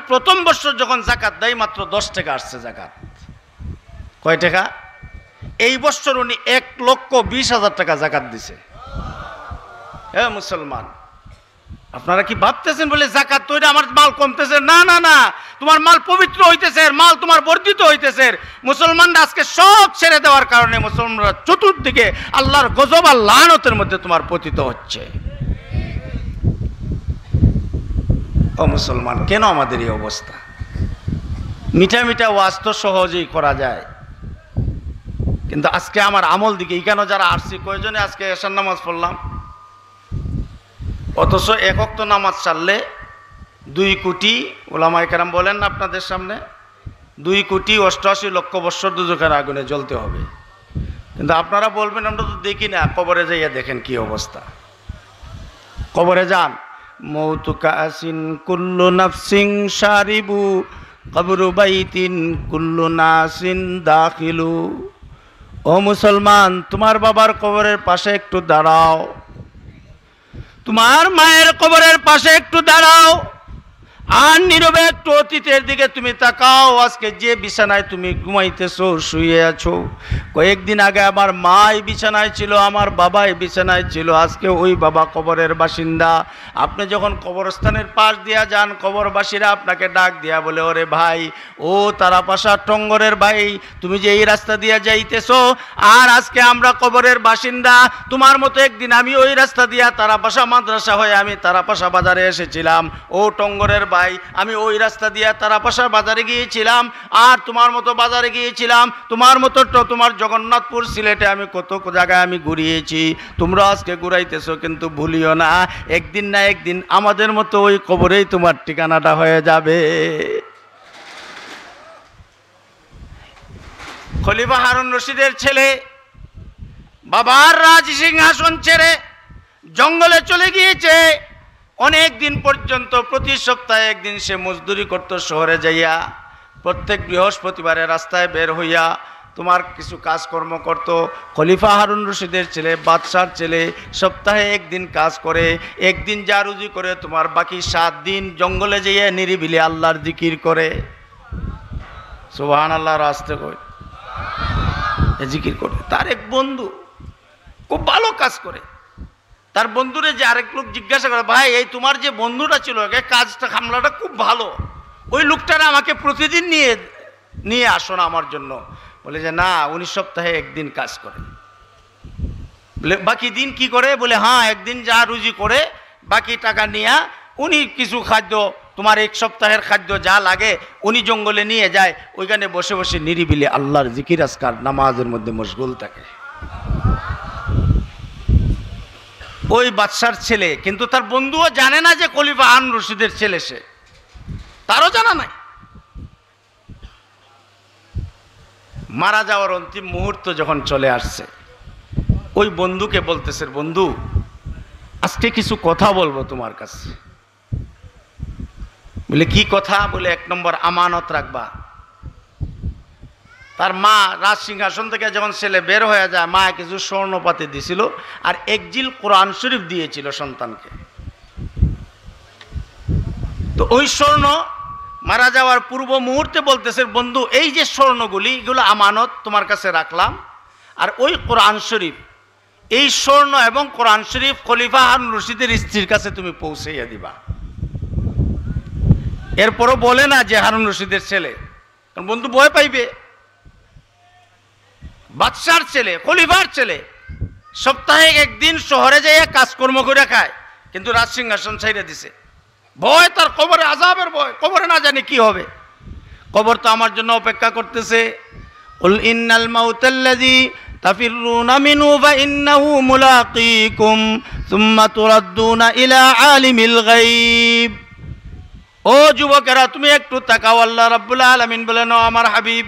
প্রথম বছর যখন জাকাত দেয় মাত্র 10 টাকা আসছে জাকাত। কয় টাকা? এই বছর উনি 1,20,000 টাকা জাকাত দিছে। হ্যাঁ মুসলমান, আপনারা কি ভাবতেছেন বলে জাকাত তৈরি আমার মাল কমতেছে? না না না, তোমার মাল পবিত্র হইতেছে, মাল তোমার বর্ধিত হইতেছে। মুসলমানরা আজকে সব ছেড়ে দেওয়ার কারণে মুসলমানরা চতুর্দিকে আল্লাহর গজব আর লানতের মধ্যে তোমার পতিত হচ্ছে। ও মুসলমান, কেন আমাদের এই অবস্থা? মিঠা মিঠা ওয়াজ তো সহজেই করা যায়, কিন্তু আজকে আমার আমল দিকে কেন যারা আসছি, কয়জনে আজকে এশার নামাজ পড়লাম, অথচ এক ওয়াক্ত নামাজ ছাড়লে 2 কোটি, ওলামায়ে কেরাম বলেন না আপনাদের সামনে, 2,88,00,000 বৎসর দুজকের আগুনে জ্বলতে হবে। কিন্তু আপনারা বলবেন আমরা তো দেখি না। কবরে যাইয়া দেখেন কি অবস্থা। কবরে যান, মৌতু কাসিন কুল্লু নাফসিন শারিবু কবরু বাইতিন কুল্লু নাসিন দাখিলু। ও মুসলমান, তোমার বাবার কবরের পাশে একটু দাঁড়াও, তোমার মায়ের কবরের পাশে একটু দাঁড়াও, আর নীরবে একটু অতীতের দিকে তুমি তাকাও। আজকে যে বিছানায় তুমি ঘুমাইতেছো, শুয়ে আছো, কয়েকদিন আগে আমার মাই বিছানায় ছিল, আমার বাবাই বিছানায় ছিল, আজকে ওই বাবা কবরের বাসিন্দা। আপনি যখন কবরস্থানের পাশ দিয়া যান, কবরবাসীরা আপনাকে ডাক দিয়া বলে, ওরে ভাই, ও তারাপাশা টঙ্গরের ভাই, তুমি যে এই রাস্তা দিয়া যাইতেছো, আর আজকে আমরা কবরের বাসিন্দা। তোমার মতো একদিন আমি ওই রাস্তা দিয়া তারাপাশা মাদ্রাসা হয়ে আমি তারাপাশা বাজারে এসেছিলাম। ও টঙ্গরের ভাই, আমি ওই রাস্তা দিয়া তারাপাশা বাজারে গিয়েছিলাম, আর তোমার মতো বাজারে গিয়েছিলাম, তোমার মতো তোমার জগন্নাথপুর, সিলেটে আমি কত জায়গায় আমি ঘুরিয়েছি। তোমরা আজকে ঘুরাইতেছো, কিন্তু ভুলিও না একদিন না একদিন আমাদের মতো ওই কবরেই তোমার ঠিকানাটা হয়ে যাবে। খলিফা হারুন রশিদের ছেলে বাবার রাজ সিংহাসন ছেড়ে জঙ্গলে চলে গিয়েছে। অনেক দিন পর্যন্ত প্রতি সপ্তাহে একদিন সে মজদুরি করত শহরে যাইয়া, প্রত্যেক বৃহস্পতিবারে রাস্তায় বের হইয়া তোমার কিছু কাজকর্ম করত। খলিফা হারুন রশিদের ছেলে, বাদশার ছেলে, সপ্তাহে একদিন কাজ করে, একদিন যা রুজি করে, তোমার বাকি 7 দিন জঙ্গলে যাইয়া নিরিবিলি আল্লাহর জিকির করে। সুবহানাল্লাহ, রাস্তে কই জিকির করে। তার এক বন্ধু খুব ভালো কাজ করে, তার বন্ধুরে যে আরেক লোক জিজ্ঞাসা করে, ভাই এই তোমার যে বন্ধুটা ছিল কাজটা খামলাটা খুব ভালো, ওই লোকটারা আমাকে প্রতিদিন নিয়ে আসো না আমার জন্য। বলে যে না, উনি সপ্তাহে একদিন কাজ করে। বলে বাকি দিন কি করে? বলে হ্যাঁ, একদিন যা রুজি করে বাকি টাকা নিয়ে উনি কিছু খাদ্য, তোমার 1 সপ্তাহের খাদ্য যা লাগে উনি জঙ্গলে নিয়ে যায়, ওইখানে বসে বসে নিরিবিলি আল্লাহর জিকির আজকার নামাজের মধ্যে মশগুল থাকে। ওই বাদশার ছেলে, কিন্তু তার বন্ধুও জানে না যে খলিফা হারুন রশিদের ছেলে, সে তারও জানা নাই। মারা যাওয়ার অন্তিম মুহূর্ত যখন চলে আসছে, ওই বন্ধুকে বলতেছে, বন্ধু আজকে কিছু কথা বলবো তোমার কাছে। বলে কি কথা? বলে 1 নম্বর আমানত রাখবা। তার মা রাজ সিংহাসন থেকে যখন ছেলে বের হয়ে যায়, মা কিছু স্বর্ণপাতি দিছিল আর 1 জিল কোরআন শরীফ দিয়েছিল সন্তানকে। তো ওই স্বর্ণ মারা যাওয়ার পূর্ব মুহূর্তে বলতেছে, বন্ধু এই যে স্বর্ণগুলি, এগুলো আমানত তোমার কাছে রাখলাম, আর ওই কোরআন শরীফ, এই স্বর্ণ এবং কোরআন শরীফ খলিফা হারুন রশিদের স্ত্রীর কাছে তুমি পৌঁছাইয়া দিবা। এরপরও বলে না যে হারুন রশিদের ছেলে, কারণ বন্ধু ভয় পাইবে। বাদশার ছেলে, খলিফার ছেলে, সপ্তাহে একদিন শহরে যাইয়া কাজকর্ম করে খায়, কিন্তু রাজ সিংহাসন ছাইড়ে দিছে। ভয় তার, কবরে আযাবের ভয়, কবরে না জানি কি হবে। কবর তো আমার জন্য অপেক্ষা করতেছে। কুল ইন্নাল মাউতাল্লাযী তাফিরুনা মিনহু ফাইন্নাহু মুলাকীকুম সুম্মা তুরাদ্দুনা ইলা আলিমিল গায়ব। ও যুবকেরা, তুমি একটু তাকাও। আল্লাহ রাব্বুল আলামিন বলেন, ও আমার হাবিব,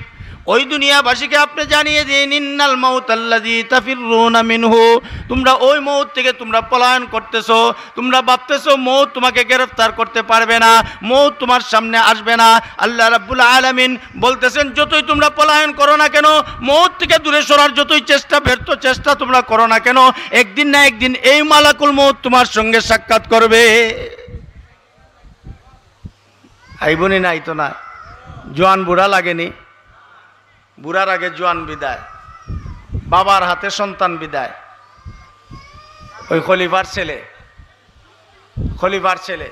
ওই দুনিয়াবাসীকে আপনি জানিয়ে দিন, ইন্নাল মাউতাল্লাযী তাফিরুনা মিনহু, তোমরা ওই মউত থেকে তোমরা পলায়ন করতেছো। তোমরা ভাবতেছো মউত তোমাকে গ্রেফতার করতে পারবে না, মউত তোমার সামনে আসবে না। আল্লাহ রাব্বুল আলামিন বলতেছেন, যতই তোমরা পলায়ন করো না কেন, মউত থেকে দূরে সরার যতই ব্যর্থ চেষ্টা তোমরা করো না কেন, একদিন না একদিন এই মালাকুল মউত তোমার সঙ্গে সাক্ষাৎ করবে। আইবনি না আইতো না, জোয়ান বুড়া লাগেনি, বুড়ার আগে জোয়ান বিদায়, বাবার হাতে সন্তান বিদায়। ওই খলিফার ছেলে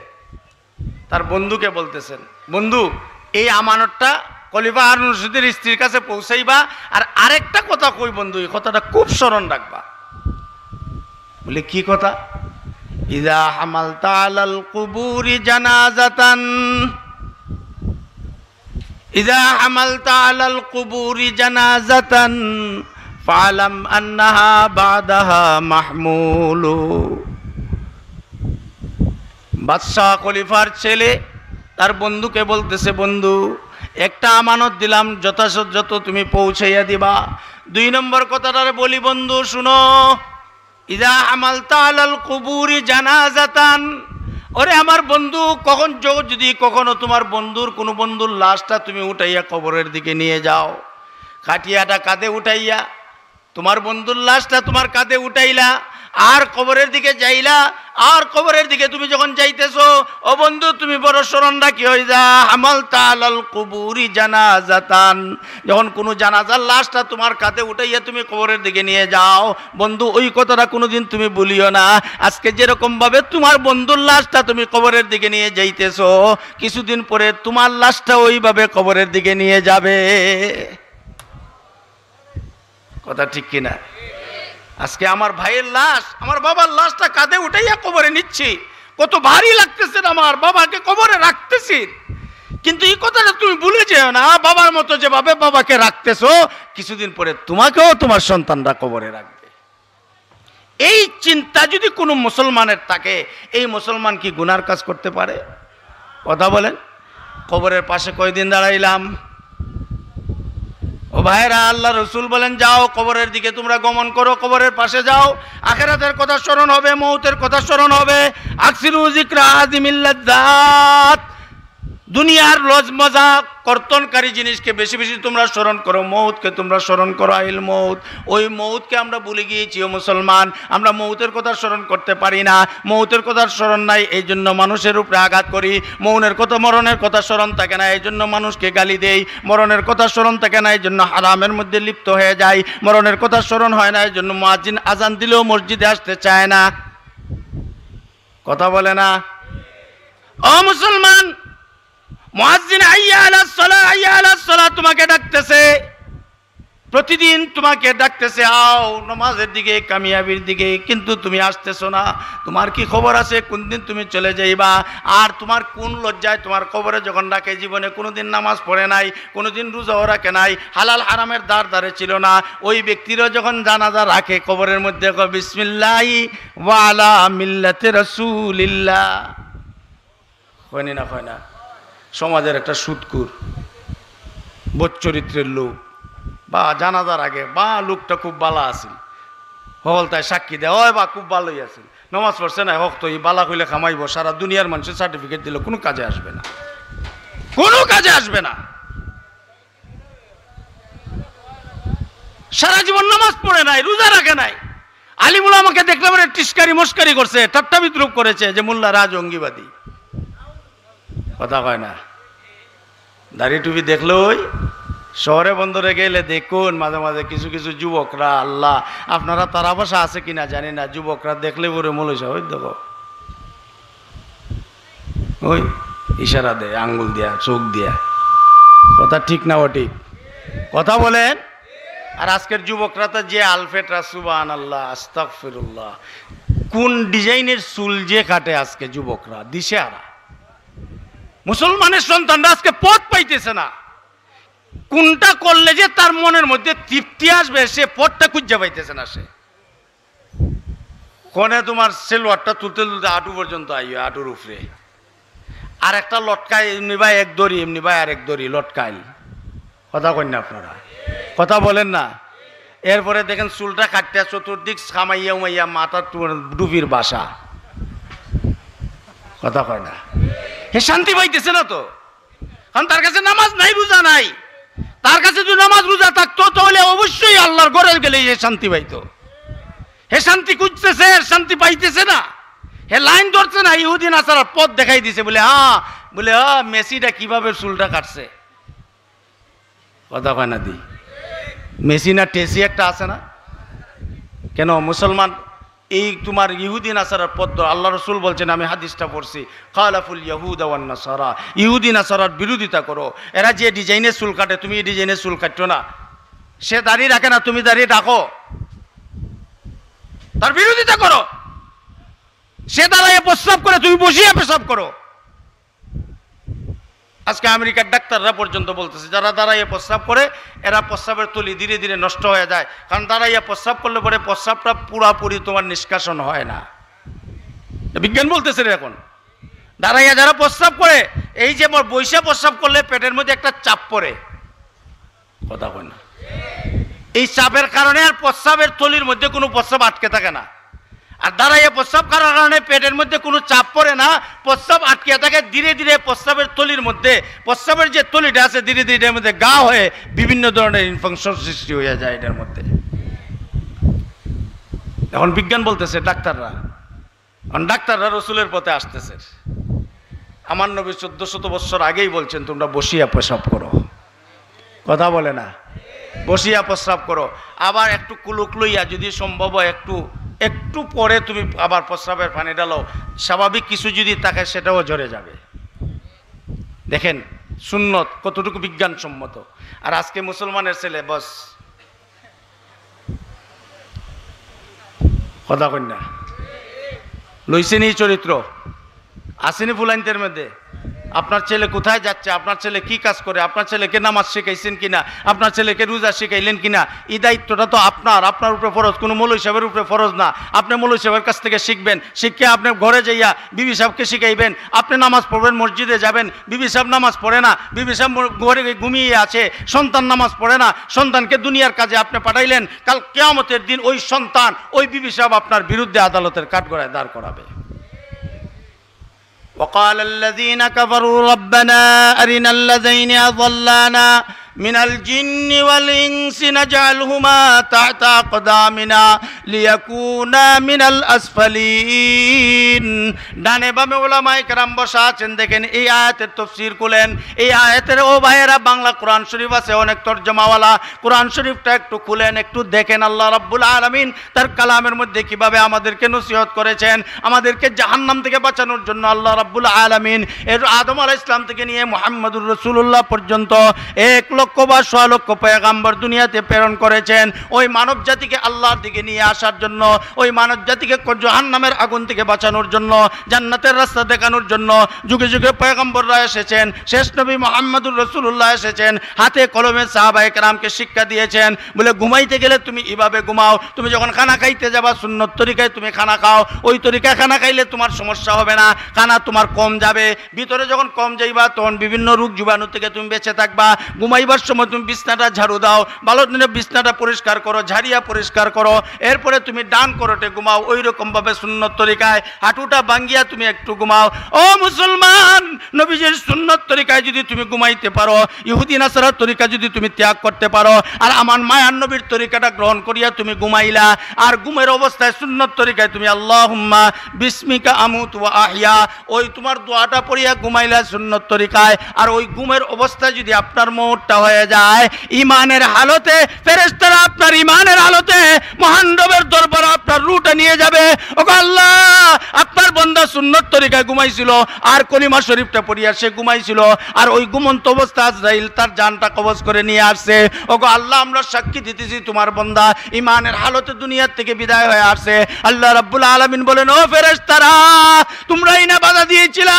তার বন্ধুকে বলতেছেন, বন্ধু এই আমানতটা খলিফা হারুন রশিদের স্ত্রীর কাছে পৌঁছাইবা, আর আরেকটা কথা কই বন্ধু, এই কথাটা খুব স্মরণ রাখবা। বলে কি কথা? ইযা হামালতা আলাল কুবুরি জানাজাতান, ইযা হামালতা আলাল কুবুরি জানাজাতান ফালাম আন্নাহা বাদাহা মাহমুলু। বাদশাহ খলিফার ছেলে তার বন্ধুকে বলতেছে, বন্ধু একটা আমানত দিলাম, যথাযথ তুমি পৌঁছাইয়া দিবা। 2 নম্বর কথাটারে বলি, বন্ধু শুনো, ইযা হামালতা আলাল কুবুরি জানাজাতান, ওরে আমার বন্ধু, যদি কখনো তোমার কোনো বন্ধুর লাশটা তুমি উঠাইয়া কবরের দিকে নিয়ে যাও, খাটিয়াটা কাঁধে উঠাইয়া তোমার বন্ধুর লাশটা তোমার কাঁধে উঠাইলা, আর কবরের দিকে যাইলা, আর কবরের দিকে তুমি যখন যাইতেছো, ও বন্ধু তুমি বড় স্মরণ রাখিও, ইযা হামালতা আলাল কুবুরি জানাজাতান, যখন কোনো জানাজার লাশটা তোমার কাঁধে উঠাইয়া তুমি কবরের দিকে নিয়ে যাও, বন্ধু ওই কথাটা কোনোদিন তুমি ভুলিও না। আজকে যেরকম ভাবে তোমার বন্ধুর লাশটা তুমি কবরের দিকে নিয়ে যাইতেছো, কিছুদিন পরে তোমার লাশটা ওইভাবে কবরের দিকে নিয়ে যাবে। কথা ঠিক কিনা? আজকে আমার ভাইয়ের লাশ, আমার বাবার লাশটা কাঁধে উঠাইয়া কবরে নিচ্ছি, কত ভারী লাগতেছে, আমার বাবাকে কবরে রাখতেছি, কিন্তু এই কথাটা তুমি ভুলে যেও না, বাবার মতো যেভাবে বাবাকে রাখতেছো, কিছুদিন পরে তোমাকেও তোমার সন্তানরা কবরে রাখবে। এই চিন্তা যদি কোনো মুসলমানের থাকে, এই মুসলমান কি গুনার কাজ করতে পারে? কথা বলেন। কবরের পাশে কয়দিন দাঁড়াইলাম? ও ভাইরা, আল্লাহ রসুল বলেন, যাও কবরের দিকে তোমরা গমন করো, কবরের পাশে যাও, আখিরাতের কথা স্মরণ হবে, মৌতের কথা স্মরণ হবে। আকসিরু যিকরা আযিমিল লাযযাত, দুনিয়ার লজ মজা কর্তনকারী জিনিসকে বেশি বেশি তোমরা স্মরণ করো, মৌতকে তোমরা স্মরণ করো, আইল মৌত। ওই মৌতকে আমরা ভুলে গিয়েছি ও মুসলমান, আমরা মৌতের কথা স্মরণ করতে পারি না, মৌতের কথা স্মরণ নাই, এই জন্য মানুষের উপরে আঘাত করি। মরণের কথা স্মরণ থাকে না, এই জন্য মানুষকে গালি দেই। মরণের কথা স্মরণ থাকে না, এই জন্য হারামের মধ্যে লিপ্ত হয়ে যায়। মরণের কথা স্মরণ হয় না, এই জন্য মুয়াজ্জিন আজান দিলেও মসজিদে আসতে চায় না। কথা বলে না? ও মুসলমান, মুয়াজ্জিন হাইয়া আলাস সালাহ, হাইয়া আলাস সালাহ তোমাকে ডাকতেছে, প্রতিদিন তোমাকে ডাকতেছে, আও নামাজের দিকে, কামিয়াবির দিকে, কিন্তু তুমি আসতেছো না। তোমার কি খবর আছে কোন দিন তুমি চলে যাইবা? আর তোমার কোন লজ্জায় তোমার কবরে যখন ডাকে, জীবনে কোনোদিন নামাজ পড়ে নাই, কোনোদিন রোজাও রাখে নাই, হালাল হারামের দ্বারে ছিল না, ওই ব্যক্তিরও যখন জানাজা রাখে কবরের মধ্যে বিসমিল্লাহি ওয়া আলা মিল্লাতি রাসূলিল্লাহ, হয় না? হয় না? সমাজের একটা সুদকুর বচ্চরিত্রের লোক, বা জানাজার আগে বা লোকটা খুব ভালো আছিল, হল তাই সাক্ষী দেয়, হয় বা খুব ভালোই আছিল, নমাজ পড়ছে না, হক তো এই বালা কইলে খামাইব, সারা দুনিয়ার মানুষের সার্টিফিকেট দিলে কোনো কাজে আসবে না, কোনো কাজে আসবে না। সারা জীবন নামাজ পড়ে নাই, রোজা রাখে নাই, আলিমুল আমাকে দেখলে পরে টিস্কারি মস্কারি করছে, ঠাট্টা বিদ্রুপ করেছে যে মোল্লা রাজ অঙ্গিবাদী। কথা কয় না? দাড়ি টুপি দেখলে, ওই শহরে বন্দরে গেলে দেখুন মাঝে মাঝে কিছু কিছু যুবকরা, আল্লাহ আপনারা তারা ভাষা আছে কিনা জানি না, যুবকরা দেখলে ওরে মৌলসা, ওই দেখো ওই ইশারা দেয় আঙ্গুল দিয়া, চোখ দিয়া। কথা ঠিক না? ও ঠিক কথা বলেন। আর আজকের যুবকরা তো যে আলফেটরা, সুবহানাল্লাহ, আস্তাগফিরুল্লাহ, কোন ডিজাইনের চুল যে কাটে আজকে যুবকরা, দিশেহারা। মুসলমানের সন্তানরা আজকে পথ পাইতেছে না, কোনটা করলে যে তার মনের মধ্যে তৃপ্তি আসবে সে পথটা খুঁজে পাইতেছে না। সে কোনে তোমার সেলোয়ারটা তুলতে তুলতে হাঁটু পর্যন্ত আইও, হাঁটুর উপরে, আর একটা লটকায়, এমনি ভাই এক দড়ি, এমনি ভাই আর এক দড়ি লটকাইল। কথা কই না আপনারা? কথা বলেন না? এরপরে দেখেন চুলটা কাটতে চতুর্দিক খামাইয়া উমাইয়া, মাথার ডুবির বাসা। কথা কয় না? হে শান্তি পাইতেছে না তো, কারণ তার কাছে নামাজ নাই, রোজা নাই। তার কাছে যদি নামাজ রোজা থাকতো তাহলে অবশ্যই আল্লাহর ঘরে গেলে হে শান্তি পাইতো। হে শান্তি খুঁজতেছে, শান্তি পাইতেছে না, হে লাইন ধরছে না, ইহুদি নাসারার পথ দেখাই দিছে বলে, হ্যাঁ বলে মেসিটা কিভাবে চুলটা কাটছে, কথা কয় না দি। মেসি না টেসি একটা আছে না, কেন মুসলমান এই তোমার ইহুদি নাসারার পদ্ম আল্লাহ রসুল বলছেন, আমি হাদিসটা পড়ছি, খালাফুল ইয়াহুদ ওয়ান নাসারা, ইহুদি নাসারার বিরোধিতা করো। এরা যে ডিজাইনের চুল কাটে তুমি এই ডিজাইনের চুল কাটছো না, সে দাঁড়িয়ে রাখে না তুমি দাঁড়িয়ে রাখো, তার বিরোধিতা করো। সে দাঁড়াইয়ে প্রস্রাব করে তুমি বসিয়ে পেশাব করো। আজকে আমেরিকার ডাক্তাররা পর্যন্ত বলতেছে যারা দাঁড়াইয়ে প্রস্রাব করে এরা প্রস্রাবের তলি ধীরে ধীরে নষ্ট হয়ে যায়, কারণ দাঁড়াইয়া প্রস্রাব করলে পরে প্রস্রাবটা পুরাপুরি তোমার নিষ্কাশন হয় না। বিজ্ঞান বলতেছে এখন দাঁড়াইয়া যারা প্রস্রাব করে, এই যে বৈশা প্রস্রাব করলে পেটের মধ্যে একটা চাপ পড়ে, কথা কয় না, এই চাপের কারণে আর প্রস্রাবের তলির মধ্যে কোনো প্রস্রাব আটকে থাকে না। আর দাঁড়াইয়া প্রস্রাব করার কারণে পেটের মধ্যে কোনো চাপ পড়ে না, প্রস্রাব আটকে থাকে। ধীরে ধীরে প্রস্রাবের তলির মধ্যে, প্রস্রাবের যে তলিটা আছে ধীরে ধীরে এর মধ্যে গা হয়ে বিভিন্ন ধরনের ইনফেকশন সৃষ্টি হয়ে যায় এটার মধ্যে। এখন বিজ্ঞান বলতেছে ডাক্তাররা, এখন ডাক্তাররা রসুলের পথে আসতেছে। আমার নবী 1400 বছর আগেই বলছেন তোমরা বসিয়া প্রস্রাব করো, কথা বলে না, বসিয়া প্রস্রাব করো। আবার একটু কুলুক লইয়া যদি সম্ভব হয় একটু পরে তুমি আবার প্রস্রাবের পানি ডালো, স্বাভাবিক কিছু যদি থাকে সেটাও ঝরে যাবে। দেখেন সুন্নত কতটুকু বিজ্ঞানসম্মত। আর আজকে মুসলমানের ছেলে বস কথা কন্যা লইছেনি চরিত্র আসেনি ফুলাইনদের মধ্যে। আপনার ছেলে কোথায় যাচ্ছে, আপনার ছেলে কি কাজ করে, আপনার ছেলেকে নামাজ শিখাইছেন কিনা, আপনার ছেলেকে রোজা শিখাইলেন কিনা, এই দায়িত্বটা তো আপনার উপরে ফরজ, কোনো মৌলভী সাহেবের উপরে ফরজ না। আপনি মৌলভী সাহেবের কাছ থেকে শিখবেন, শিখে আপনি ঘরে যাইয়া বিবি সাহেবকে শিখাইবেন। আপনি নামাজ পড়বেন, মসজিদে যাবেন, বিবি সাহেব নামাজ পড়ে না, বিবি সাহেব ঘরে ঘুমিয়ে আছে, সন্তান নামাজ পড়ে না, সন্তানকে দুনিয়ার কাজে আপনি পাঠাইলেন, কাল কিয়ামতের দিন ওই সন্তান ওই বিবি সাহেব আপনার বিরুদ্ধে আদালতের কাঠগড়ায় দাঁড় করাবে। وقال الذين كفروا ربنا أرنا الذين أضلانا من الجن والإنس نجعلهما تحت أقدامنا ليكونا من الأسفلين। ডানে বামে উলামায়ে কেরাম বসা আছেন, দেখেন এই আয়াতের তাফসীর খুলেন। এই আয়াতের ও ভাইয়েরা বাংলা কোরআন শরীফ আছে অনেক তরজমাওয়ালা, কোরআন শরীফটা একটু খুলেন, একটু দেখেন আল্লাহ রাব্বুল আলামিন তার কালামের মধ্যে কিভাবে আমাদেরকে নসিহত করেছেন, আমাদেরকে জাহান্নাম থেকে বাঁচানোর জন্য আল্লাহ রাব্বুল আলামিন এর আদম আলাইহিস সালাম থেকে নিয়ে মুহাম্মদুর রাসূলুল্লাহ পর্যন্ত 1 লক্ষ বা 6 লক্ষ পয়গম্বর দুনিয়াতে প্রেরণ করেছেন ওই মানব জাতিকে আল্লাহর দিকে নিয়ে আসার জন্য, ওই মানব জাতিকে জাহান্নামের আগুন থেকে বাঁচানোর জন্য, জান্নাতের রাস্তা দেখানোর জন্য। যুগে যুগে পয়গম্বররা এসেছেন, শেষ নবী মুহাম্মদুর রাসূলুল্লাহ এসেছেন, হাতে কলমে সাহাবায়ে কেরামকে শিক্ষা দিয়েছেন, বলে ঘুমাইতে গেলে তুমি এভাবে ঘুমাও, তুমি যখন খানা খাইতে যাবা সুন্নত তরিকায় তুমি খানা খাও, ওই তরিকায় খানা খাইলে তোমার সমস্যা হবে না, খানা তোমার কম যাবে, ভিতরে যখন কম যাইবা তখন বিভিন্ন রোগ জীবাণু থেকে তুমি বেঁচে থাকবা। ঘুমাইবার সময় তুমি বিছনাটা ঝাড়ু দাও, ভালো দিনে বিছনাটা পরিষ্কার করো, ঝাড়িয়া পরিষ্কার করো, এরপরে তুমি ডান করোটে ঘুমাও, ওই রকম ভাবে সুন্নত তরিকায় হাঁটুটা ভাঙ্গিয়া তুমি একটু ঘুমাও। ও মুসলমান, নবীজির সুন্নত তরিকায় যদি তুমি ঘুমাইতে পারো, ইহুদি নাসারার তরিকা যদি তুমি ত্যাগ করতে পারো, আর আমার মায়ার নবীর তরিকাটা গ্রহণ করিয়া তুমি ঘুমাইলা, আর ঘুমের অবস্থায় সুন্নত তরিকায় তুমি আল্লাহুম্মা বিসমিকা আমুতু ওয়া আহইয়া ওই তোমার দোয়াটা পড়িয়া ঘুমাইলা সুন্নত তরিকায়, আর ওই ঘুমের অবস্থায় যদি আপনার মওতটা হয়ে যায় ইমানের হালতে, ফেরেশতারা আপনার ইমানের হালতে মহান রবের দরবারে আপনার রূহটা নিয়ে যাবে। ওগো আল্লাহ, আপনার বান্দা সুন্নত তরিকায় ঘুমাইছিল আর কলিমা শরীফটা পড়িয়া সে ঘুমাইছিল, আর ওই ঘুমন্ত অবস্থা আজরাইল তার জানটা কবজ করে নিয়ে আসছে। ওগো আল্লাহ, আমরা সাক্ষী দিতেছি তোমার বান্দা ইমানের হালতে দুনিয়ার থেকে বিদায় হয়ে আসছে। আল্লাহ রাব্বুল আলামিন বলেন, ও ফেরেশতারা, তোমরাই না বাধা দিয়েছিলা,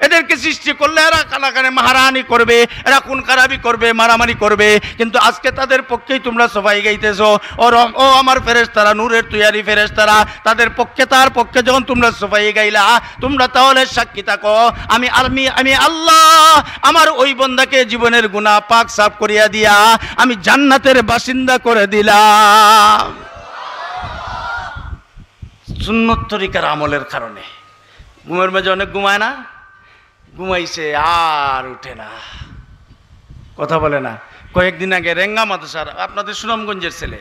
এদেরকে সৃষ্টি করলে এরা কানাকানে মারামারি করবে, এরা খুন খারাপি করবে, মারামারি করবে, কিন্তু আজকে তাদের পক্ষেই তোমরা সবাই গাইতেছো। ও আমার ফেরেশতারা, নূরের তৈয়ারি ফেরেশতারা, তাদের পক্ষে তার পক্ষে যখন তোমরা সবাই গাইলা, তোমরা তাহলে সাক্ষী থাকো আমি আল্লাহ আমার ওই বান্দাকে জীবনের গুনাহ পাক সাফ করিয়া দিয়া আমি জান্নাতের বাসিন্দা করে দিলাম। সুন্নত তরিকার আমলের কারণে ঘুমের মাঝে অনেক ঘুমায় না, ঘুমাইছে আর উঠে না, কথা বলে না। কয়েকদিন আগে রেঙ্গা মাদ্রাসার, আপনাদের সুনামগঞ্জের ছেলে,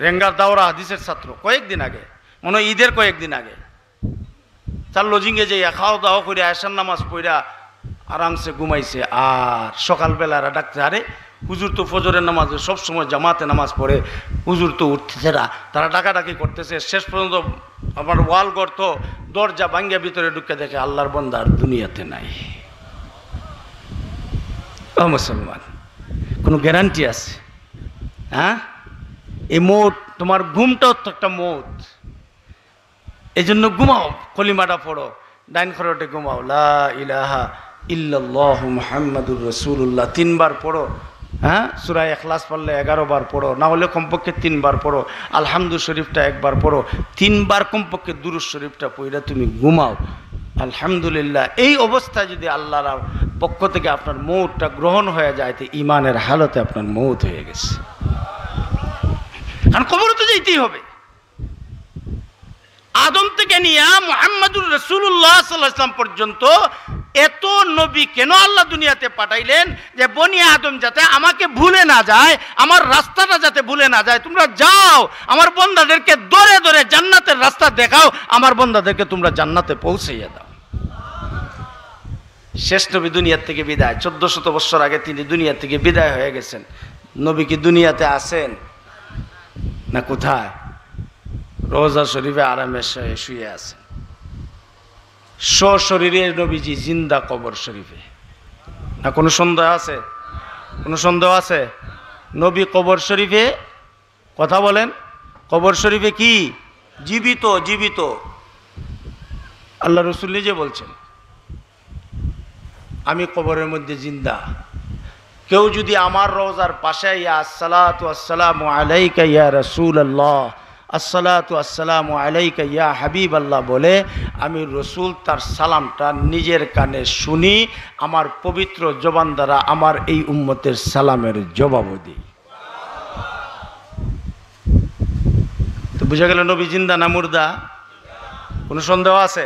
রেঙ্গার দাওরা হাদিসের ছাত্র, কয়েকদিন আগে মনে হয় ঈদের কয়েকদিন আগে, তার লজিংয়ে যাইয়া খাওয়া দাওয়া করে আয়সার নামাজ পড়া আরামসে ঘুমাইছে। আর সকালবেলা এরা ডাকতে, আরে হুজুর তো ফজরের নামাজ সবসময় জামাতে নামাজ পড়ে, হুজুর তো উঠতেছে না। তারা ডাকাডাকি করতেছে, শেষ পর্যন্ত আমার ওয়াল গর্ত দরজা ভাঙ্গিয়া ভিতরে ঢুকে দেখে আল্লাহর বান্দা আর দুনিয়াতে নাই। ও মুসলমান, কোনো গ্যারান্টি আছে? হ্যাঁ, এই মৌত, তোমার ঘুমটাও তো একটা মৌত। এই জন্য ঘুমাও, কলিমাটা পড়ো, ডাইন খরটে ঘুমাও, লা ইলাহা ইল্লাল্লাহু মুহাম্মাদুর রাসূলুল্লাহ 3 বার পড়ো। হ্যাঁ, সূরা ইখলাস পড়লে 11 বার পড়ো, না হলে কমপক্ষে 3 বার পড়ো। আলহামদু শরীফটা 1 বার পড়ো, 3 বার কমপক্ষে দুরূদ শরীফটা পড়ে তুমি ঘুমাও। আলহামদুলিল্লাহ। এই অবস্থায় যদি আল্লাহর পক্ষ থেকে আপনার মৌতটা গ্রহণ হয়ে যায়, তো ইমানের হালতে আপনার মৌত হয়ে গেছে। কারণ কবরে তো যেতেই হবে। আদম থেকে নিয়ে মুহাম্মাদুর রাসূলুল্লাহ সাল্লাল্লাহু আলাইহি ওয়াসাল্লাম পর্যন্ত এত নবী কেন আল্লাহ দুনিয়াতে পাঠাইলেন? যে বনি আদম যাতে আমাকে ভুলে না যায়, আমার রাস্তাটা যাতে ভুলে না যায়। তোমরা যাও, আমার বান্দাদেরকে দরে দরে জান্নাতের রাস্তা দেখাও, আমার বান্দাদেরকে তোমরা জান্নাতে পৌঁছাইয়া দাও। শেষ নবী দুনিয়ার থেকে বিদায়, 1400 বছর আগে তিনি দুনিয়া থেকে বিদায় হয়ে গেছেন। নবী কি দুনিয়াতে আছেন না কোথায়? রওজা শরীফে আরামে শুয়ে আছেন। সশরীরে নবীজি জিন্দা কবর শরীফে। না কোনো সন্দেহ আছে? কোনো সন্দেহ আছে? নবী কবর শরীফে, কথা বলেন, কবর শরীফে কি জীবিত? জীবিত। আল্লাহ রসুল নিজে বলছেন, আমি কবরের মধ্যে জিন্দা। কেউ যদি আমার রওজার পাশে ইয়া আসসালাতু আসসালামু আলাইকা ইয়া রাসূলুল্লাহ, আসসালাতু আসসালামু আলাইকা ইয়া হাবিবাল্লাহ বলে, আমি রসুল তার সালামটা নিজের কানে শুনি, আমার পবিত্র জবান দ্বারা আমার এই উম্মতের সালামের জবাবও দিই। তো বুঝা গেল নবী জিন্দা না মুর্দা? কোনো সন্দেহ আছে?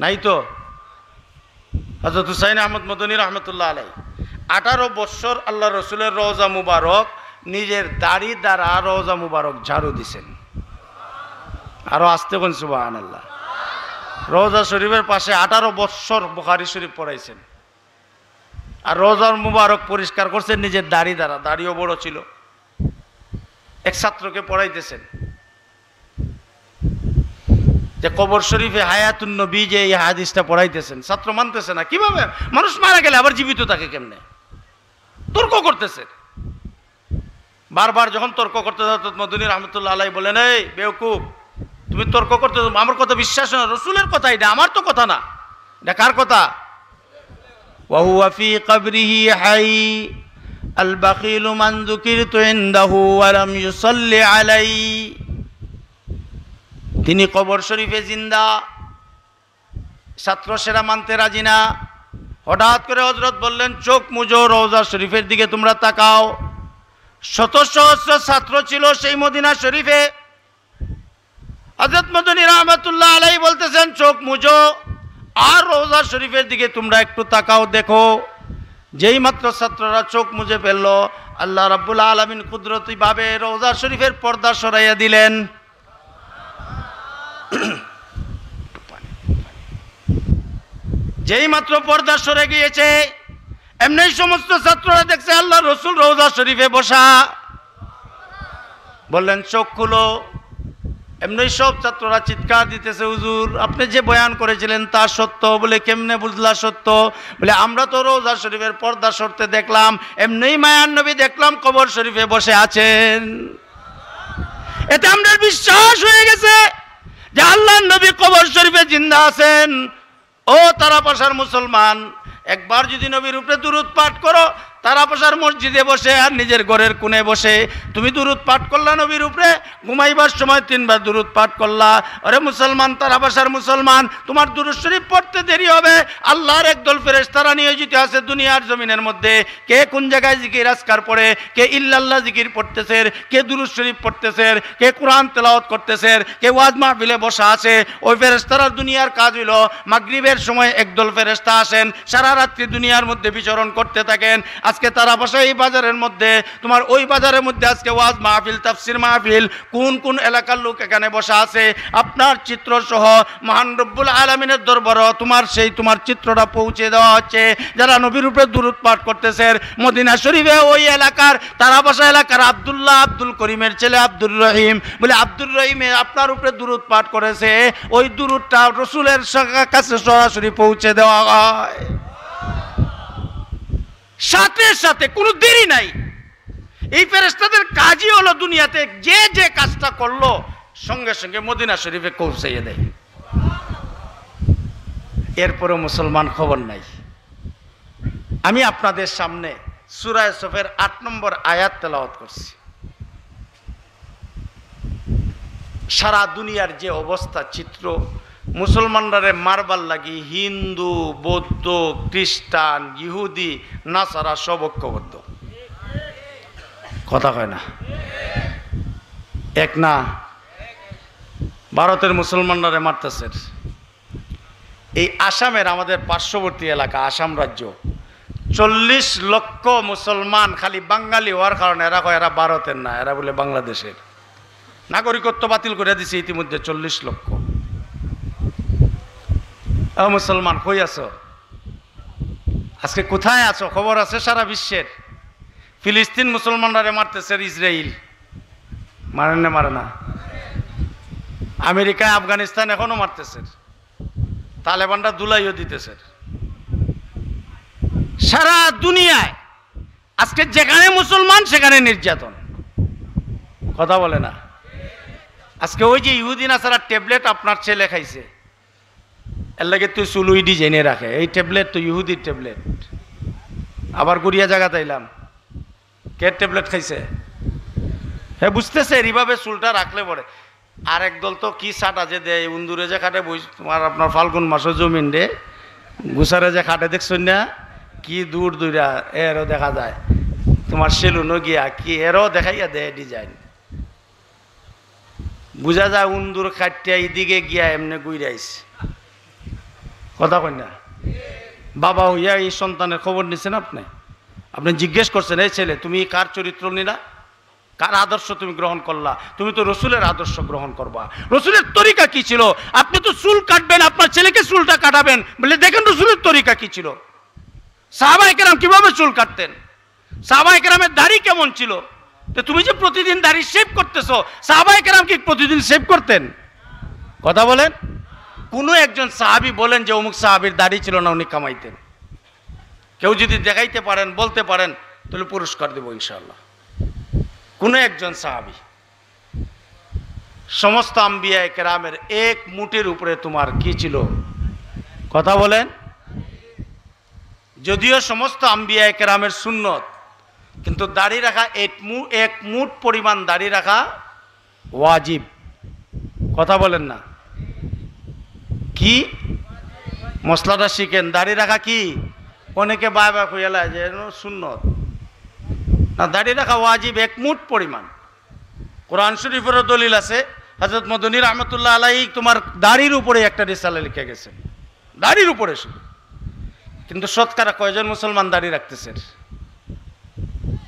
নাই তো? হযরত হুসাইন আহমদ মদনী রহমতুল্লাহ আলাই 18 বছর আল্লাহ রসুলের রওজা মুবারক নিজের দাড়ি দ্বারা রওজা মুবারক ঝাড়ু দিছেন। আরো আসতে কোন সুবহানাল্লাহ। রওজা শরীফের পাশে 18 বছর বুখারী শরীফ পড়াইছেন। আর রওজার মুবারক পরিষ্কার করছেন নিজের দাড়ি দ্বারা, দাড়িও বড় ছিল। এক ছাত্রকে পড়াইতেছেন যে কবর শরীফে হায়াতুন নবী, যে এই হাদিসটা পড়াইতেছেন। ছাত্র মানতেছে না, কিভাবে মানুষ মারা গেলে আবার জীবিত থাকে কেমনে? তর্ক করতেছে। বারবার যখন তর্ক করতে হযরত মদনী রহমতুল্লাহ আলাইহি বলেন, এই বেওকুফ, তুমি তর্ক করতে, আমার কথা বিশ্বাস না, রসুলের কথা এটা, আমার তো কথা না, এটা কার কথা? ওয়া হুয়া ফি কবরিহি হাই আল বাখিলু মান যুকিরতু ইনদাহু ওয়া লাম ইউসাল্লি আলাইহি। তিনি কবর শরীফে জিন্দা। ছাত্র সেরা মানতে রাজি না। হঠাৎ করে হযরত বললেন, চোখ মুজো, রওজা শরীফের দিকে তোমরা তাকাও। শত সহস্র ছাত্র ছিল সেই মদিনা শরীফে। হযরত মদনী রহমাতুল্লাহ আলাইহি বলতেছেন, চোখ মুজো আর রওজা শরীফের দিকে তোমরা একটু তাকাও, দেখো। যেই মাত্র ছাত্ররা চোখ মুজে ফেলল, আল্লাহ রাব্বুল আলামিন কুদরতি ভাবে রওজা শরীফের পর্দা সরাইয়া দিলেন। যেই মাত্র পর্দা সরে গিয়েছে, এমনি সমস্ত ছাত্ররা দেখছে আল্লাহ রসুল রওজা শরীফে বসা। বললেন, চোখ খুলো। এমনি সব ছাত্ররা চিৎকার দিতেছে, হুজুর আপনি যে বয়ান করেছিলেন তা সত্য। বলে, কেমনে বুঝলা সত্য? বলে, আমরা তো রওজা শরীফের পর্দা সরতে দেখলাম, এমনি মায়ার নবী দেখলাম কবর শরীফে বসে আছেন। এতে আমরা বিশ্বাস হয়ে গেছে যে আল্লাহর নবী কবর শরীফে জিন্দা আছেন। ও তারাপাশার মুসলমান, একবার যদি নবীর উপরে দুরূদ পাঠ করো, তারাপাশার মসজিদে বসে আর নিজের ঘরের কোণে বসে তুমি দুরূদ পাঠ করলা নবীর উপরে, ঘুমাইবার সময় 3 বার দুরূদ পাঠ করলা। আরে মুসলমান, তারাপাশার মুসলমান, তোমার দুরূদ শরীফ পড়তে দেরি হবে। আল্লাহর একদল ফেরেশতারা নিয়োজিত আছে দুনিয়ার জমিনের মধ্যে। কে কোন জায়গায় জিকির আজকার পড়ে, কে ইল্লাল্লাহ জিকির পড়তেছে, কে দুরূদ শরীফ পড়তেছে, কে কোরআন তেলাওয়াত করতেছে, কে ওয়াজ মাহফিলে বসা আছে। ওই ফেরেশতারা দুনিয়ার কাজ হইল, মাগরিবের সময় একদল ফেরেশতা আসেন, সারা রাত্রি দুনিয়ার মধ্যে বিচরণ করতে থাকেন। আজকে তারা বসা এই বাজারের মধ্যে, তোমার ওই বাজারের মধ্যে আজকে ওয়াজ মাহফিল, তাফসির মাহফিল, কোন কোন এলাকার লোক এখানে বসা আছে, আপনার চিত্র সহ মহান রব্বুল আলামিনের দরবারে তোমার চিত্রটা পৌঁছে দেওয়া হচ্ছে। যারা নবীর উপরে দুরূদ পাঠ করতেছে মদিনা শরীফে ওই এলাকার তারাবাসা এলাকার আব্দুল করিমের ছেলে আব্দুর রহিম, বলে আব্দুর রহিমে আপনার উপরে দুরূদ পাঠ করেছে, ওই দুরূদটা রাসূলের কাছে সরাসরি পৌঁছে দেওয়া হয়। সাথে সাথে কোনো দেরি নাই। এই ফেরেশতাদের কাজই হলো দুনিয়াতে যে যে কাজটা করলো সঙ্গে সঙ্গে মদিনা শরীফে পৌঁছাইয়ে দেয়। এরপরে মুসলমান খবর নাই। আমি আপনাদের সামনে সূরা সফের ৮ নম্বর আয়াত তেলাওয়াত করছি। সারা দুনিয়ার যে অবস্থা চিত্র, মুসলমানরা মারবার লাগি হিন্দু, বৌদ্ধ, খ্রিস্টান, ইহুদি, নাসারা সব ঐক্যবদ্ধ। কথা কয় না? এক না? ভারতের মুসলমানরা মারতেছে। এই আসামের আমাদের পার্শ্ববর্তী এলাকা আসাম রাজ্য 40 লক্ষ মুসলমান খালি বাঙালি হওয়ার কারণে এরা কয় এরা ভারতের না, এরা বলে বাংলাদেশের। নাগরিকত্ব বাতিল করে দিছে ইতিমধ্যে 40 লক্ষ। মুসলমান কই আছো? আজকে কোথায় আছো? খবর আছে সারা বিশ্বের। ফিলিস্তিন মুসলমানরা মারতেছে, ইসরায়েল মারে না? মারে না? আমেরিকা, আফগানিস্তান এখনো মারতেছে, তালেবানরা দুলাইও দিতেছে। সারা দুনিয়ায় আজকে যেখানে মুসলমান সেখানে নির্যাতন। কথা বলে না? আজকে ওই যে ইহুদি নাসারা ট্যাবলেট আপনার ছেলে খাইছে, এর লাগে তুই চুলুই ডিজাইনে রাখে, এই ট্যাবলেট তো ইহুদির ট্যাবলেট। আবার গুড়িয়া জায়গা তাইলাম, কে ট্যাবলেট খাইছে? হ্যাঁ বুঝতেছে এইভাবে চুলটা রাখলে পরে। আর একদল তো কি সাটা যে দেয়, উন্দুরে যে খাটে তোমার আপনার ফাল্গুন মাসের জমিন রে গুছারে যে খাটে দেখছেন না, কি দূর দূরা এরও দেখা যায়। তোমার সেলুনও গিয়া কি এরও দেখাইয়া দেয় ডিজাইন, বুঝা যায় উন্দুর খাটিয়া এইদিকে গিয়া এমনি গুইরাইছে। কথা কই না? বাবা হইয়া এই সন্তানের খবর নিছেন আপনি জিজ্ঞেস করছেন, এই ছেলে তুমি কার চরিত্র নিলা, কার আদর্শ তুমি গ্রহণ করলা? তুমি তো রসুলের আদর্শ গ্রহণ করবা। রসুলের তরিকা কি ছিল? আপনি তো চুল কাটবেন, আপনার ছেলেকে চুলটা কাটাবেন, বলে দেখেন রসুলের তরিকা কি ছিল। সাহাবায়ে কেরাম কিভাবে চুল কাটতেন, সাহাবায়ে কেরামের দাড়ি কেমন ছিল? তো তুমি যে প্রতিদিন দাড়ি শেভ করতেছো, সাহাবায়ে কেরাম কি প্রতিদিন শেভ করতেন? কথা বলেন। কোনো একজন সাহাবী বলেন যে অমুক সাহাবীর দাড়ি ছিল না, উনি কামাইতেন। কেউ যদি দেখাইতে পারেন, বলতে পারেন, তাহলে পুরস্কার দেব ইনশাআল্লাহ। কোনো একজন সাহাবী। সমস্ত আম্বিয়া কেরামের এক মুঠের উপরে তোমার কি ছিল? কথা বলেন। যদিও সমস্ত আম্বিয়া কেরামের সুন্নত, কিন্তু দাড়ি রাখা এক মুঠ পরিমাণ দাড়ি রাখা ওয়াজিব। কথা বলেন না? কি মশলাটা শিখেন, দাড়ি রাখা কি? অনেকে বাবা কইলা যে সুন্নত না, দাড়ি রাখা ওয়াজিব এক মুঠ পরিমাণ। কোরআন শরীফেরও দলিল আছে। হযরত মদনী রাহমাতুল্লাহ আলাইহি তোমার দাড়ির উপরে একটা রিসালা লিখে গেছেন, দাড়ির উপরে শুধু। কিন্তু শতকরা কয়জন মুসলমান দাড়ি রাখতেছে?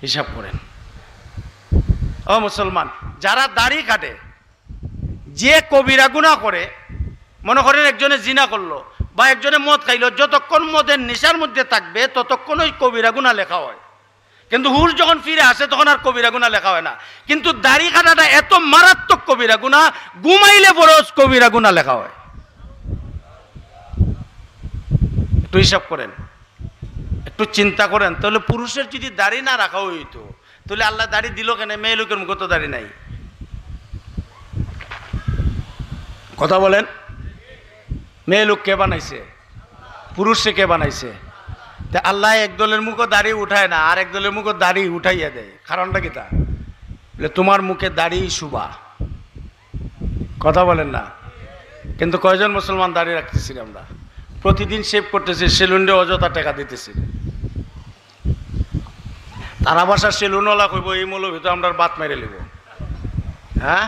হিসাব করেন। ও মুসলমান, যারা দাড়ি কাটে, যে কবিরা গুনাহ করে, মনে করেন একজনে জিনা করলো বা একজনে মদ খাইলো, যতক্ষণ মদের নেশার মধ্যে থাকবে ততক্ষণ ওই কবিরা গুনাহ লেখা হয়। কিন্তু হুশ যখন ফিরে আসে তখন আর কবিরা গুনাহ লেখা হয় না। কিন্তু দাড়ি কাটাটা এত মারাত্মক কবিরা গুনাহ, ঘুমাইলে বড় কবিরা গুনাহ লেখা হয়। একটু হিসাব করেন, একটু চিন্তা করেন। তাহলে পুরুষের যদি দাড়ি না রাখা হইতো, তাহলে আল্লাহ দাড়ি দিল কেন? মেয়ে লোকের মুখে তো দাড়ি নাই। কথা বলেন। মেয়ে লোক কে বানাইছে? পুরুষে কে বানাইছে? তা আল্লাহ একদলের মুখে দাড়ি উঠায় না, আর একদলের মুখে দাড়ি উঠাইয়া দেয়। কারণটা কি? তা বলে তোমার মুখে দাড়ি শুভা। কথা বলেন না? কিন্তু কয়জন মুসলমান দাড়ি রাখতেছি? আমরা প্রতিদিন শেভ করতেছি, সেলুনে অযথা টাকা দিতেছি। তারা বাসার সেলুনওয়ালা কইব এই মৌলভী তো আমরা বাত মেরে নেব। হ্যাঁ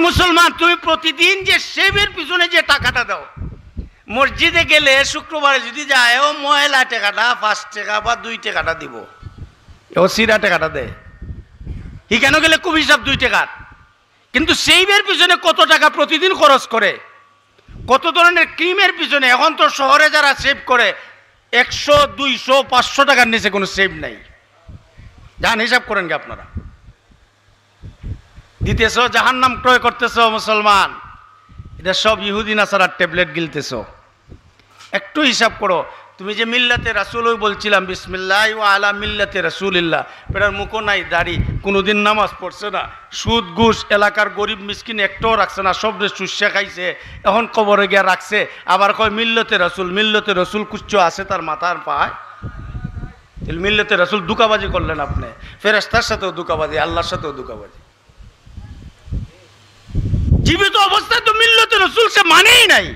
মুসলমান, তুমি প্রতিদিন যে শেভের পিছনে যে টাকাটা দাও, মসজিদে গেলে শুক্রবারে যদি যায় ও ময়লা টাকাটা 5 টাকা বা 2 টাকাটা দিব, ও সিরা টাকাটা দেয়। হি কেন গেলে খুব হিসাব 2 টাকার, কিন্তু সেইবের পিছনে কত টাকা প্রতিদিন খরচ করে, কত ধরনের ক্রিমের পিছনে। এখন তো শহরে যারা সেভ করে 100, 200, 500 টাকার নিচে কোনো সেভ নাই। যান হিসাব করেন কি আপনারা। দিতেছ জাহান্নাম ক্রয় করতেছ মুসলমান, এটা সব ইহুদি নাসারার ট্যাবলেট গিলতেছ। একটু হিসাব করো। তুমি যে মিল্লাতে রাসূল ওই বলছিলাম বিসমিল্লাহ ওয়া আলা মিল্লাতে রাসূলিল্লাহ, এটার মুখও নাই, দাড়ি, কোনোদিন নামাজ পড়ছে না, সুদ ঘুষ এলাকার গরিব মিসকিন একটাও রাখছে না, সব সুস্যা খাইছে, এখন কবরে গিয়া রাখছে, আবার কয় মিল্লতে রাসূল। মিল্লতে রাসূল কুচ্ছ আছে তার মাথার পায়? মিল্লতে রাসূল দুকাবাজি করলেন আপনি, ফেরেশতার সাথেও দুকাবাজি, আল্লাহর সাথেও দুকাবাজি। জীবিত অবস্থায় তো মিল্লতে রাসূল সে মানেই নাই,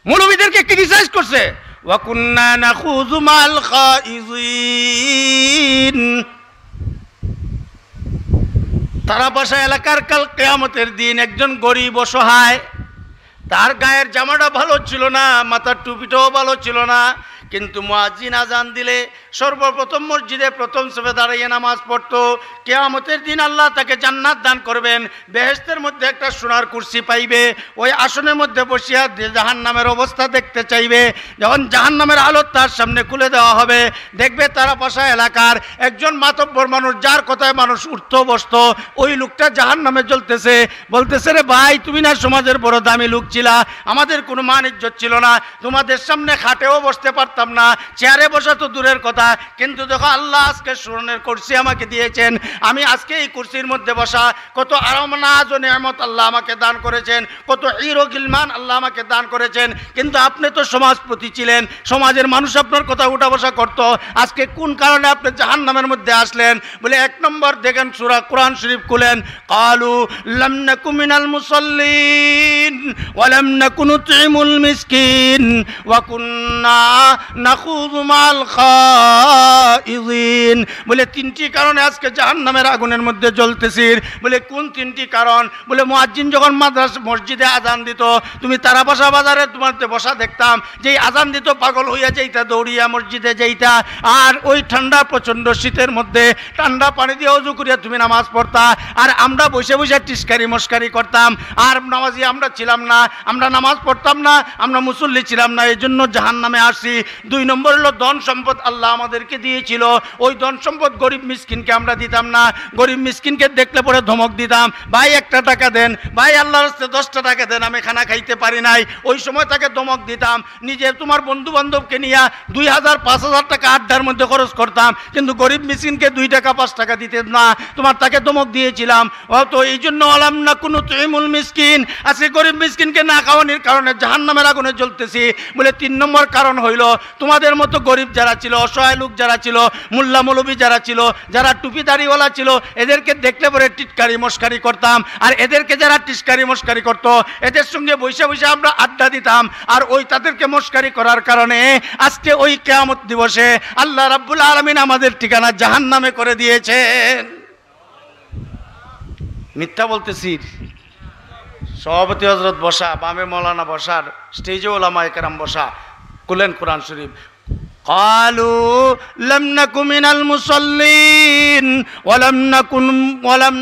মৌলবীদেরকে ক্রিটিসাইজ করছে। ওয়া কুন্না নাখুযু মাল খাইযিন। তারা পাশা এলাকার কাল কিয়ামতের দিন একজন গরিব অসহায়, তার গায়ের জামাটা ভালো ছিল না, মাথার টুপিটাও ভালো ছিল না, কিন্তু মুয়াজ্জিন আজান দিলে সর্বপ্রথম মসজিদে প্রথম সফে দাঁড়িয়ে নামাজ পড়তো। কিয়ামতের দিন আল্লাহ তাকে জান্নাত দান করবেন, বেহেশতের মধ্যে একটা সোনার কুরসি পাইবে, ওই আসনের মধ্যে বসিয়া জাহান্নামের অবস্থা দেখতে চাইবে। যখন জাহান্নামের আলোর তার সামনে খুলে দেওয়া হবে, দেখবে তারা পাশা এলাকার একজন মাতব্বর মানুষ, যার কথায় মানুষ উঠতো বসতো, ওই লোকটা জাহান্নামে জ্বলতেছে। বলতেছে, রে ভাই, তুমি না সমাজের বড় দামি লোক ছিলা, আমাদের কোনো মান ইজ্জত ছিল না, তোমাদের সামনে খাটেও বসতে পারতাম না, চেয়ারে বসা তো দূরের কথা, কিন্তু দেখো আল্লাহ আজকে স্মরণের কুরসি আমাকে দিয়েছেন, আমি আজকে এই কুরসির মধ্যে বসা, কত আরাম নাজ ও নিয়ামত আল্লাহ আমাকে দান করেছেন, কত হিরো গিলমান আল্লাহ আমাকে দান করেছেন, কিন্তু আপনি তো সমাজপতি ছিলেন, সমাজের মানুষ আপনার কথা উঠা বসা করত, আজকে কোন কারণে আপনি জাহান্নামের মধ্যে আসলেন? বলে 1 নম্বর দেখেন, সূরা কোরআন শরীফ খুলেন, কালু লাম নাকু মিনাল মুসাল্লিন ওয়া লাম নাকু নুতইমুল মিসকিন ওয়া কুন্না নাখুযু মাল খাইযিন। বলে 3টি কারণে আজকে জাহান্নামের আগুনের মধ্যে জ্বলতেছি। বলে কোন 3টি কারণ? বলে মুয়াজ্জিন যখন মসজিদে আজান দিত, তুমি তারাবাসা বাজারে তোমাদের বসা দেখতাম, যেই আজান দিত পাগল হইয়া যাইতা, দৌড়িয়া মসজিদে যাইতা, আর ওই ঠান্ডা প্রচণ্ড শীতের মধ্যে ঠান্ডা পানি দিয়ে ওযু করিয়া তুমি নামাজ পড়তা, আর আমরা বসে বসে টিস্কারি মস্কারি করতাম, আর নামাজি আমরা ছিলাম না, আমরা নামাজ পড়তাম না, আমরা মুসল্লি ছিলাম না, এই জন্য জাহান্নামে আসি। 2 নম্বর হলো ধন সম্পদ আল্লাহ আমাদেরকে দিয়েছিল, ওই ধন সম্পদ গরিব মিসকিনকে আমরা দিতাম না, গরিব মিসকিনকে দেখলে পরে ধমক দিতাম, ভাই 1টা টাকা দেন, ভাই আল্লাহর রাস্তায় 10টা টাকা দেন, আমি খানা খাইতে পারি নাই, ওই সময় তাকে ধমক দিতাম। নিজে তোমার বন্ধু বান্ধবকে নিয়ে 2000, 5000 টাকা আড্ডার মধ্যে খরচ করতাম, কিন্তু গরিব মিসকিনকে 2 টাকা 5 টাকা দিতে না, তোমার তাকে ধমক দিয়েছিলাম। তো এই জন্য আলাম না কোনো তুইমুল মিসকিন, আজকে গরিব মিসকিনকে না খাওয়ানোর কারণে জাহান্নামের আগুনে জ্বলতেছি। বলে 3 নম্বর কারণ হইল, তোমাদের মতো গরিব যারা ছিল, অসহায় লোক যারা ছিল, মোল্লা মৌলবী যারা ছিল, যারা টুপি দাড়িওয়ালা ছিল, এদেরকে দেখলে পরে টিটকারি মস্কারি করতাম, আর এদেরকে যারা টিটকারি মস্কারি করতো, এদের সঙ্গে বসে বসে আমরা আড্ডা দিতাম, আর ওই তাদেরকে মস্কারি করার কারণে আজকে ওই কিয়ামত দিবসে আল্লাহ রাব্বুল আলামিন আমাদের ঠিকানা জাহান্নামে করে দিয়েছেন। মিথ্যা বলতেছি? সভাপতি হযরত বসা, বামে মৌলানা বসার, স্টেজে ওলামায়ে কেরাম বসা, খুলেন কোরআন শরীফ। قالوا لم نكن من المصلين ولم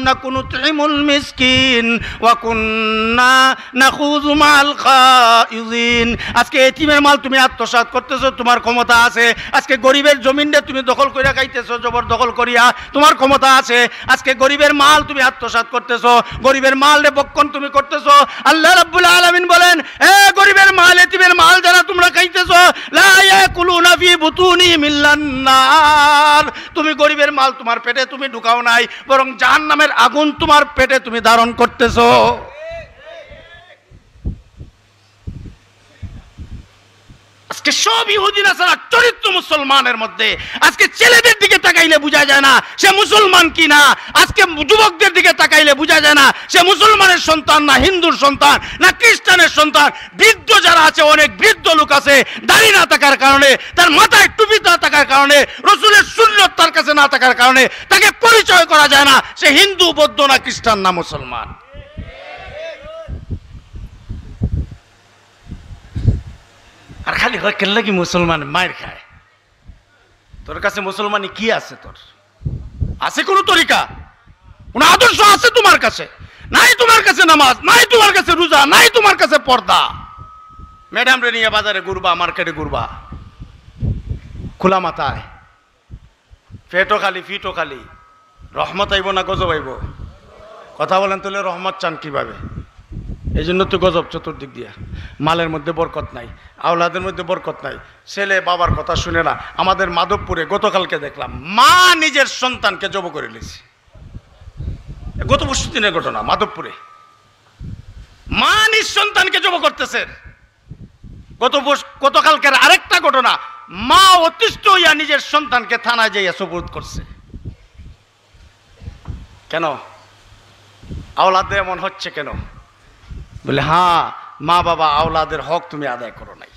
نكن نطعم المسكين وكنا نخوض مع الخائضين। আজকে এতিমের মাল তুমি আত্মসাৎ করতেছো, তোমার ক্ষমতা আছে। আজকে গরিবের জমিনটা তুমি দখল করিয়া খাইতেছো, জবরদখল করিয়া, তোমার ক্ষমতা আছে। আজকে গরিবের মাল তুমি আত্মসাৎ করতেছো, গরিবের মালে বক্ষণ তুমি করতেছো। আল্লাহ রাব্বুল আলামিন বলেন, এ গরিবের মাল, এতিমের মাল যারা তোমরা খাইতেছো, লা ইয়াকুলুনা ফি বুতুনি মিল্লান নার, তুমি গরিবের মাল তোমার পেটে তুমি ঢুকাও নাই, বরং জাহান্নামের আগুন তোমার পেটে তুমি ধারণ করতেছো। আজকে সব ইহুদি নাসারা চরিত্র মুসলমানের মধ্যে, আজকে ছেলেদের দিকে তাকাইলে বোঝা যায় না সে মুসলমান কি না, আজকে যুবকদের দিকে তাকাইলে বোঝা যায় না সে মুসলমানের সন্তান না হিন্দুর সন্তান না খ্রিস্টানের সন্তান। বৃদ্ধ যারা আছে, অনেক বৃদ্ধ লোক আছে, দাড়ি না থাকার কারণে, তার মাথায় টুপি না থাকার কারণে, রসুলের সুন্নাত তার কাছে না থাকার কারণে তাকে পরিচয় করা যায় না সে হিন্দু, বৌদ্ধ না খ্রিস্টান না মুসলমান। আর খালি হয় কেন কি মুসলমান মায়ের খায়। তোর কাছে মুসলমানি কি আছে? তোর আছে কোনো তরিকা, কোনো আদর্শ আছে তোমার কাছে? নাই তোমার কাছে নামাজ, নাই তোমার কাছে রোজা, নাই তোমার কাছে পর্দা। ম্যাডাম রে নিয়ে বাজারে ঘুরবা, মার্কেটে ঘুরবা খোলা মাথায়, পেটও খালি ফিটও খালি, রহমত আইব না গজব আইব? কথা বলেন তাহলে রহমত চান কিভাবে? এই জন্য তো গজব চতুর্দিক দিয়া। মালের মধ্যে বরকত নাই, আওলাদের মধ্যে বরকত নাই, ছেলে বাবার কথা শুনে না। আমাদের মাধবপুরে গতকালকে দেখলাম মা নিজের সন্তানকে জব করে নিয়েছে। গত পরশু দিনের ঘটনা, মাধবপুরে মা নিজ সন্তানকে জব করতেছে। গতকালকের আরেকটা ঘটনা, মা অতিষ্ঠ হইয়া নিজের সন্তানকে থানায় যাইয়া সুপুর্দ করছে। কেন আওলাদে এমন হচ্ছে কেন? বলে হ্যাঁ, মা বাবা আওলাদের হক তুমি আদায় করো নাই।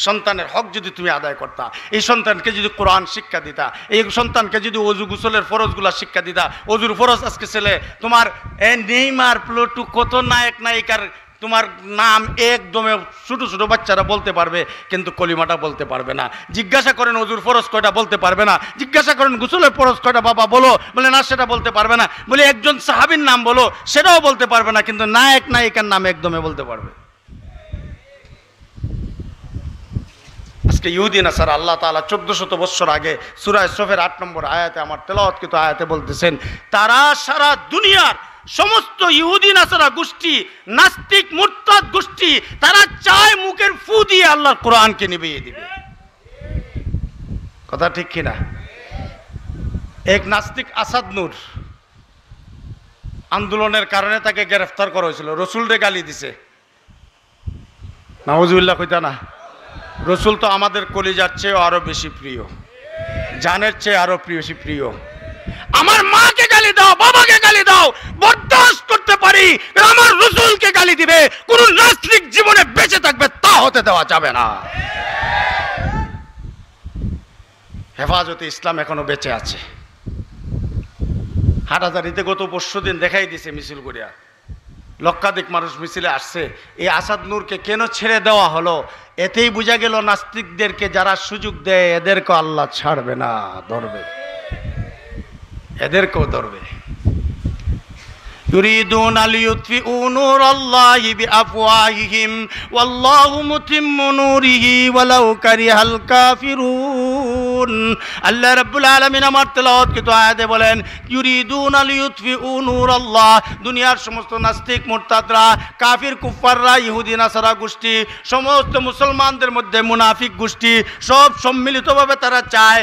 সন্তানের হক যদি তুমি আদায় করতা, এই সন্তানকে যদি কোরআন শিক্ষা দিতা, এই সন্তানকে যদি অজু গোসলের ফরজগুলা শিক্ষা দিতা, অজুর ফরজ আজকে ছেলে তোমার নেইমার প্লটু কত নায়ক নায়িকার তোমার নাম একদমে ছোটো ছোটো বাচ্চারা বলতে পারবে, কিন্তু কলিমাটা বলতে পারবে না। জিজ্ঞাসা করেন অজুর ফরজ কয়টা, বলতে পারবে না। জিজ্ঞাসা করেন গোসলের ফরজ কয়টা বাবা বলো, বলে না সেটা বলতে পারবে না। বলে একজন সাহাবীর নাম বলো, সেটাও বলতে পারবে না, কিন্তু নায়ক নায়িকার নাম একদমে বলতে পারবে। আজকে ইহুদি নাসারা আল্লাহ তাআলা 1400 বছর আগে সূরা সফের 8 নম্বর আয়াতে, আমার তেলাওয়াতকৃত আয়াতে বলতেছেন, তারা সারা দুনিয়ার সমস্ত ইহুদি নাসারা গোষ্ঠী, নাস্তিক মুরতাদ গোষ্ঠী, তারা চায় মুখের ফু দিয়ে আল্লাহর কোরআনকে নিভিয়ে দিবে। কথা ঠিক কিনা? এক নাস্তিক আসাদ নূর আন্দোলনের কারণে তাকে গ্রেফতার করা হয়েছিল। রসুলরে গালি দিছে, নাউজুবিল্লাহ কইতা না। রসুল তো আমাদের কলিজার চেয়ে আরো বেশি প্রিয়, জানের চেয়ে আরো বেশি প্রিয়। আমার মাকে গালি দাও, বাবাকে গালি দাও, বরদাস্ত করতে পারি, আমার রসুলকে গালি দিবে, কোন নাস্তিক জীবনে বেঁচে থাকবে তা হতে দেওয়া যাবে না। হেফাজতে ইসলাম এখনো বেঁচে আছে। হাটাজারিতে গত পরশু দিন দেখাই দিছে মিছিল করিয়া, লক্ষাধিক মানুষ মিছিলে আসছে। এই আসাদ নূরকে কেন ছেড়ে দেওয়া হলো? এতেই বোঝা গেল নাস্তিকদেরকে যারা সুযোগ দেয় এদেরকে আল্লাহ ছাড়বে না, ধরবে, এদেরকেও ধরবে। يريدون ليطفئوا نور الله بأفواههم والله متم نوره ولو كره الكافرون। আল্লাহ রাব্বুল আলামিন আমার তেলাওয়াতকৃত আয়াতে বলেন, ইউরিদুনা লিইউতফিউ নূরাল্লাহ। দুনিয়ার সমস্ত নাস্তিক মুরতাদরা, কাফির কুফাররা, ইহুদি নাসারা গোষ্ঠী, সমস্ত মুসলমানদের মধ্যে মুনাফিক গোষ্ঠী, সব সম্মিলিতভাবে তারা চায়,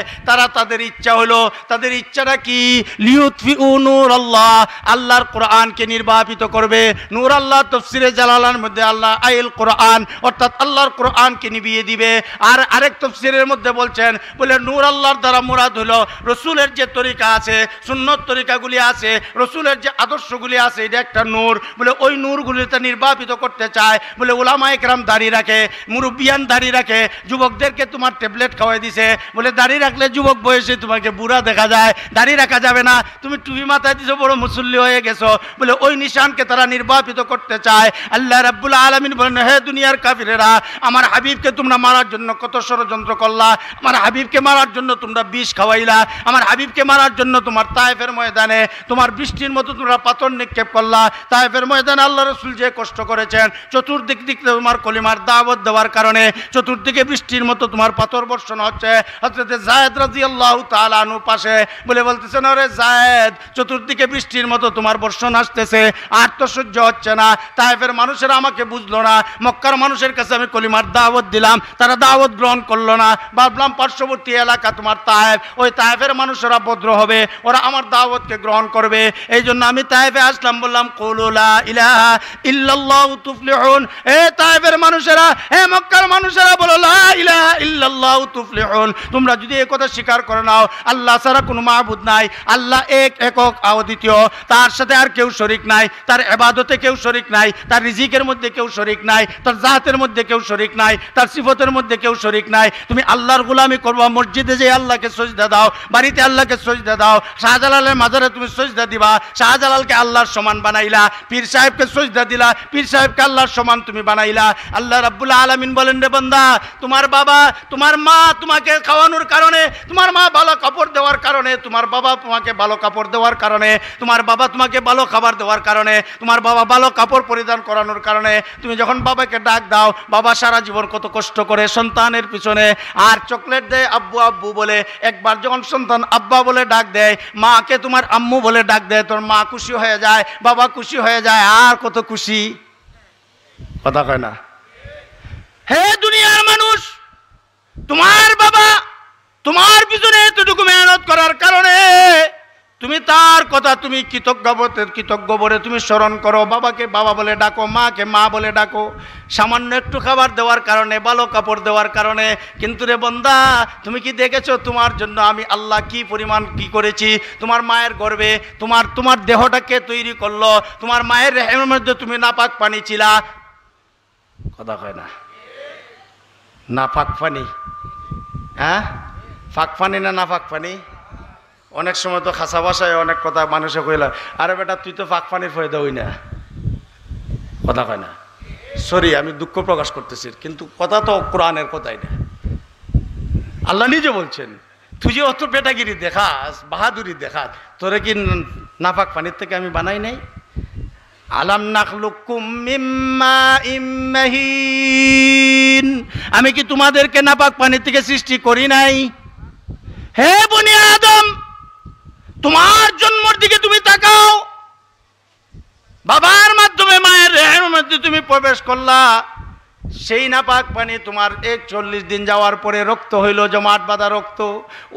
তাদের ইচ্ছা হলো, তাদের ইচ্ছাটা কি? লিইউতফিউ নূরাল্লাহ, আল্লাহর কোরআনকে নির্বাপিত করবে। নূর আল্লাহ তাফসীরে জালালার মধ্যে আল্লাহ আইল কোরআন, অর্থাৎ আল্লাহর কোরআনকে নিভিয়ে দিবে। আর আরেক তাফসীরের মধ্যে বলছেন, বলে নূর আল্লাহর দ্বারা মুরাদ হলো রসুলের যে তরিকা আছে, সুন্নত তরিকাগুলি আছে, রসুলের যে আদর্শগুলি আছে, এটা একটা নূর। বলে ওই নূরগুলিতে নির্বাপিত করতে চায়। বলে উলামায়ে কেরাম দাড়ি রাখে, মুরব্বিয়ান দাড়ি রাখে, যুবকদেরকে তোমার ট্যাবলেট খাওয়াই দিছে, বলে দাড়ি রাখলে যুবক বয়সে তোমাকে বুড়া দেখা যায়, দাড়ি রাখা যাবে না, তুমি টুপি মাথায় দিছো, বড় মুসল্লি হয়ে গেছো। বলে ওই নিশানকে তারা নির্বাপিত করতে চায়। আল্লাহ রাব্বুল আলামিন বলেন, হে দুনিয়ার কাফিরেরা, আমার হাবিবকে তোমরা মারার জন্য কত ষড়যন্ত্র করলা, আমার হাবিবকে মারার জন্য তোমরা বিষ খাওয়াইলা, আমার হাবিবকে মারার জন্য তোমার তায়েফের ময়দানে তোমার বৃষ্টির মতো তোমরা পাথর নিক্ষেপ করলা। তায়েফের ময়দানে আল্লাহ রাসূল যে কষ্ট করেছেন, চতুর্দিক দিক তোমার কলিমার দাওয়াত দেওয়ার কারণে চতুর্দিকে বৃষ্টির মতো তোমার পাথর বর্ষণ হচ্ছে। হযরত যায়েদ রাদিয়াল্লাহু তাআলা আনহু পাশে বলে বলতেছেন, আরে যায়েদ, চতুর্দিকে বৃষ্টির মতো তোমার বর্ষণ আসতেছে, আর তো সহ্য হচ্ছে না। তায়েফের মানুষেরা আমাকে বুঝলো না, মক্কার মানুষের কাছে আমি কলিমার দাওয়াত দিলাম, তারা দাওয়াত গ্রহণ করলো না। ভাবলাম পার্শ্ববর্তী এলাকা তোমার তায়েফ, ওই তায়েফের মানুষেরা ভদ্র হবে, ওরা আমার দাওয়াতকে গ্রহণ করবে। এই জন্য আমি তায়েফে আসলাম, বললাম কুলু লা ইলাহা ইল্লাল্লাহু তুফলিহুন। হে তায়েফের মানুষেরা, হে মক্কার মানুষেরা, বলো লা ইলাহা ইল্লাল্লাহু তুফলিহুন। তোমরা যদি এই কথা স্বীকার করে নাও, আল্লাহ ছাড়া কোনো মাবুদ নাই, আল্লাহ এক, একক, অদ্বিতীয়, তার সাথে আর কেউ শরীক নাই, তার ইবাদতে কেউ শরীক নাই, তার রিজিকের মধ্যে কেউ শরীক নাই, তার জাতের মধ্যে কেউ শরীক নাই, তার সিফতের মধ্যে কেউ শরীক নাই। তুমি আল্লাহর গোলামি করবা, মর্যাদা মসজিদে যে আল্লাহকে সজদা দাও, বাড়িতে আল্লাহকে সজদা দাও, শাহজালালের মাজারে তুমি সজদা দিবা, শাহজালালকে আল্লাহর সমান বানাইলা, পীর সাহেবকে সজদা দিলা, পীর সাহেবকে আল্লাহর সমান তুমি বানাইলা। আল্লাহ রাব্বুল আলামিন বলেন, রে বান্দা, তোমার বাবা তোমার মা তোমাকে খাওয়ানোর কারণে, তোমার মা ভালো কাপড় দেওয়ার কারণে, তোমার বাবা তোমাকে ভালো কাপড় দেওয়ার কারণে, তোমার বাবা তোমাকে ভালো খাবার দেওয়ার কারণে, তোমার বাবা ভালো কাপড় পরিধান করানোর কারণে তুমি যখন বাবাকে ডাক দাও, বাবা সারা জীবন কত কষ্ট করে সন্তানের পিছনে, আর চকলেট দেয় আব্বু আব্বু বলে, একবার যখন সন্তান আব্বা বলে ডাক দেয়, মাকে তোমার আম্মু বলে ডাক দেয়, তোর মা খুশি হয়ে যায়, বাবা খুশি হয়ে যায়, আর কত খুশি। কথা কয় না? হে দুনিয়ার মানুষ, তোমার বাবা তোমার পিছনে এতটুকু মেহনত করার কারণে তুমি তার কথা তুমি কৃতজ্ঞ বলে তুমি স্মরণ করো, বাবাকে বাবা বলে ডাকো, মাকে মা বলে ডাকো, সামান্য একটু খাবার দেওয়ার কারণে, ভালো কাপড় দেওয়ার কারণে। কিন্তু রে বান্দা, তুমি কি দেখেছো তোমার জন্য আমি আল্লাহ কি পরিমাণ কি করেছি? তোমার মায়ের গর্ভে তোমার দেহটাকে তৈরি করলো, তোমার মায়ের রেহেমের মধ্যে তুমি নাপাক পানি ছিলা। কথা কয় না? নাপাক পানি, হ্যাঁ, ফাঁক পানি না নাপাক পানি? অনেক সময় তো খাসা ভাষায় অনেক কথা মানুষে কইলা, আরে বেটা তুই তো ফাঁক পানির ফয়দা হই না। কথা কয় না? সরি, আমি দুঃখ প্রকাশ করতেছি, কিন্তু কথা তো কোরআনের কথাই না। আল্লাহ নিজে বলছেন, তুই যে অত বেটাগিরি দেখাস, বাহাদুরি দেখাস, তোরে কি নাপাক পানির থেকে আমি বানাই নাই? আলাম নাখলুকুম মিম মাইম মাহিন, আমি কি তোমাদেরকে নাপাক পানি থেকে সৃষ্টি করি নাই? হে বনি আদম, তোমার জন্মের দিকে তুমি তাকাও, বাবার মাধ্যমে মায়ের রেহেমের মধ্যে তুমি প্রবেশ করলা, সেই নাপাক পানি তোমার 41 দিন যাওয়ার পরে রক্ত হইল, জমাট বাঁধা রক্ত,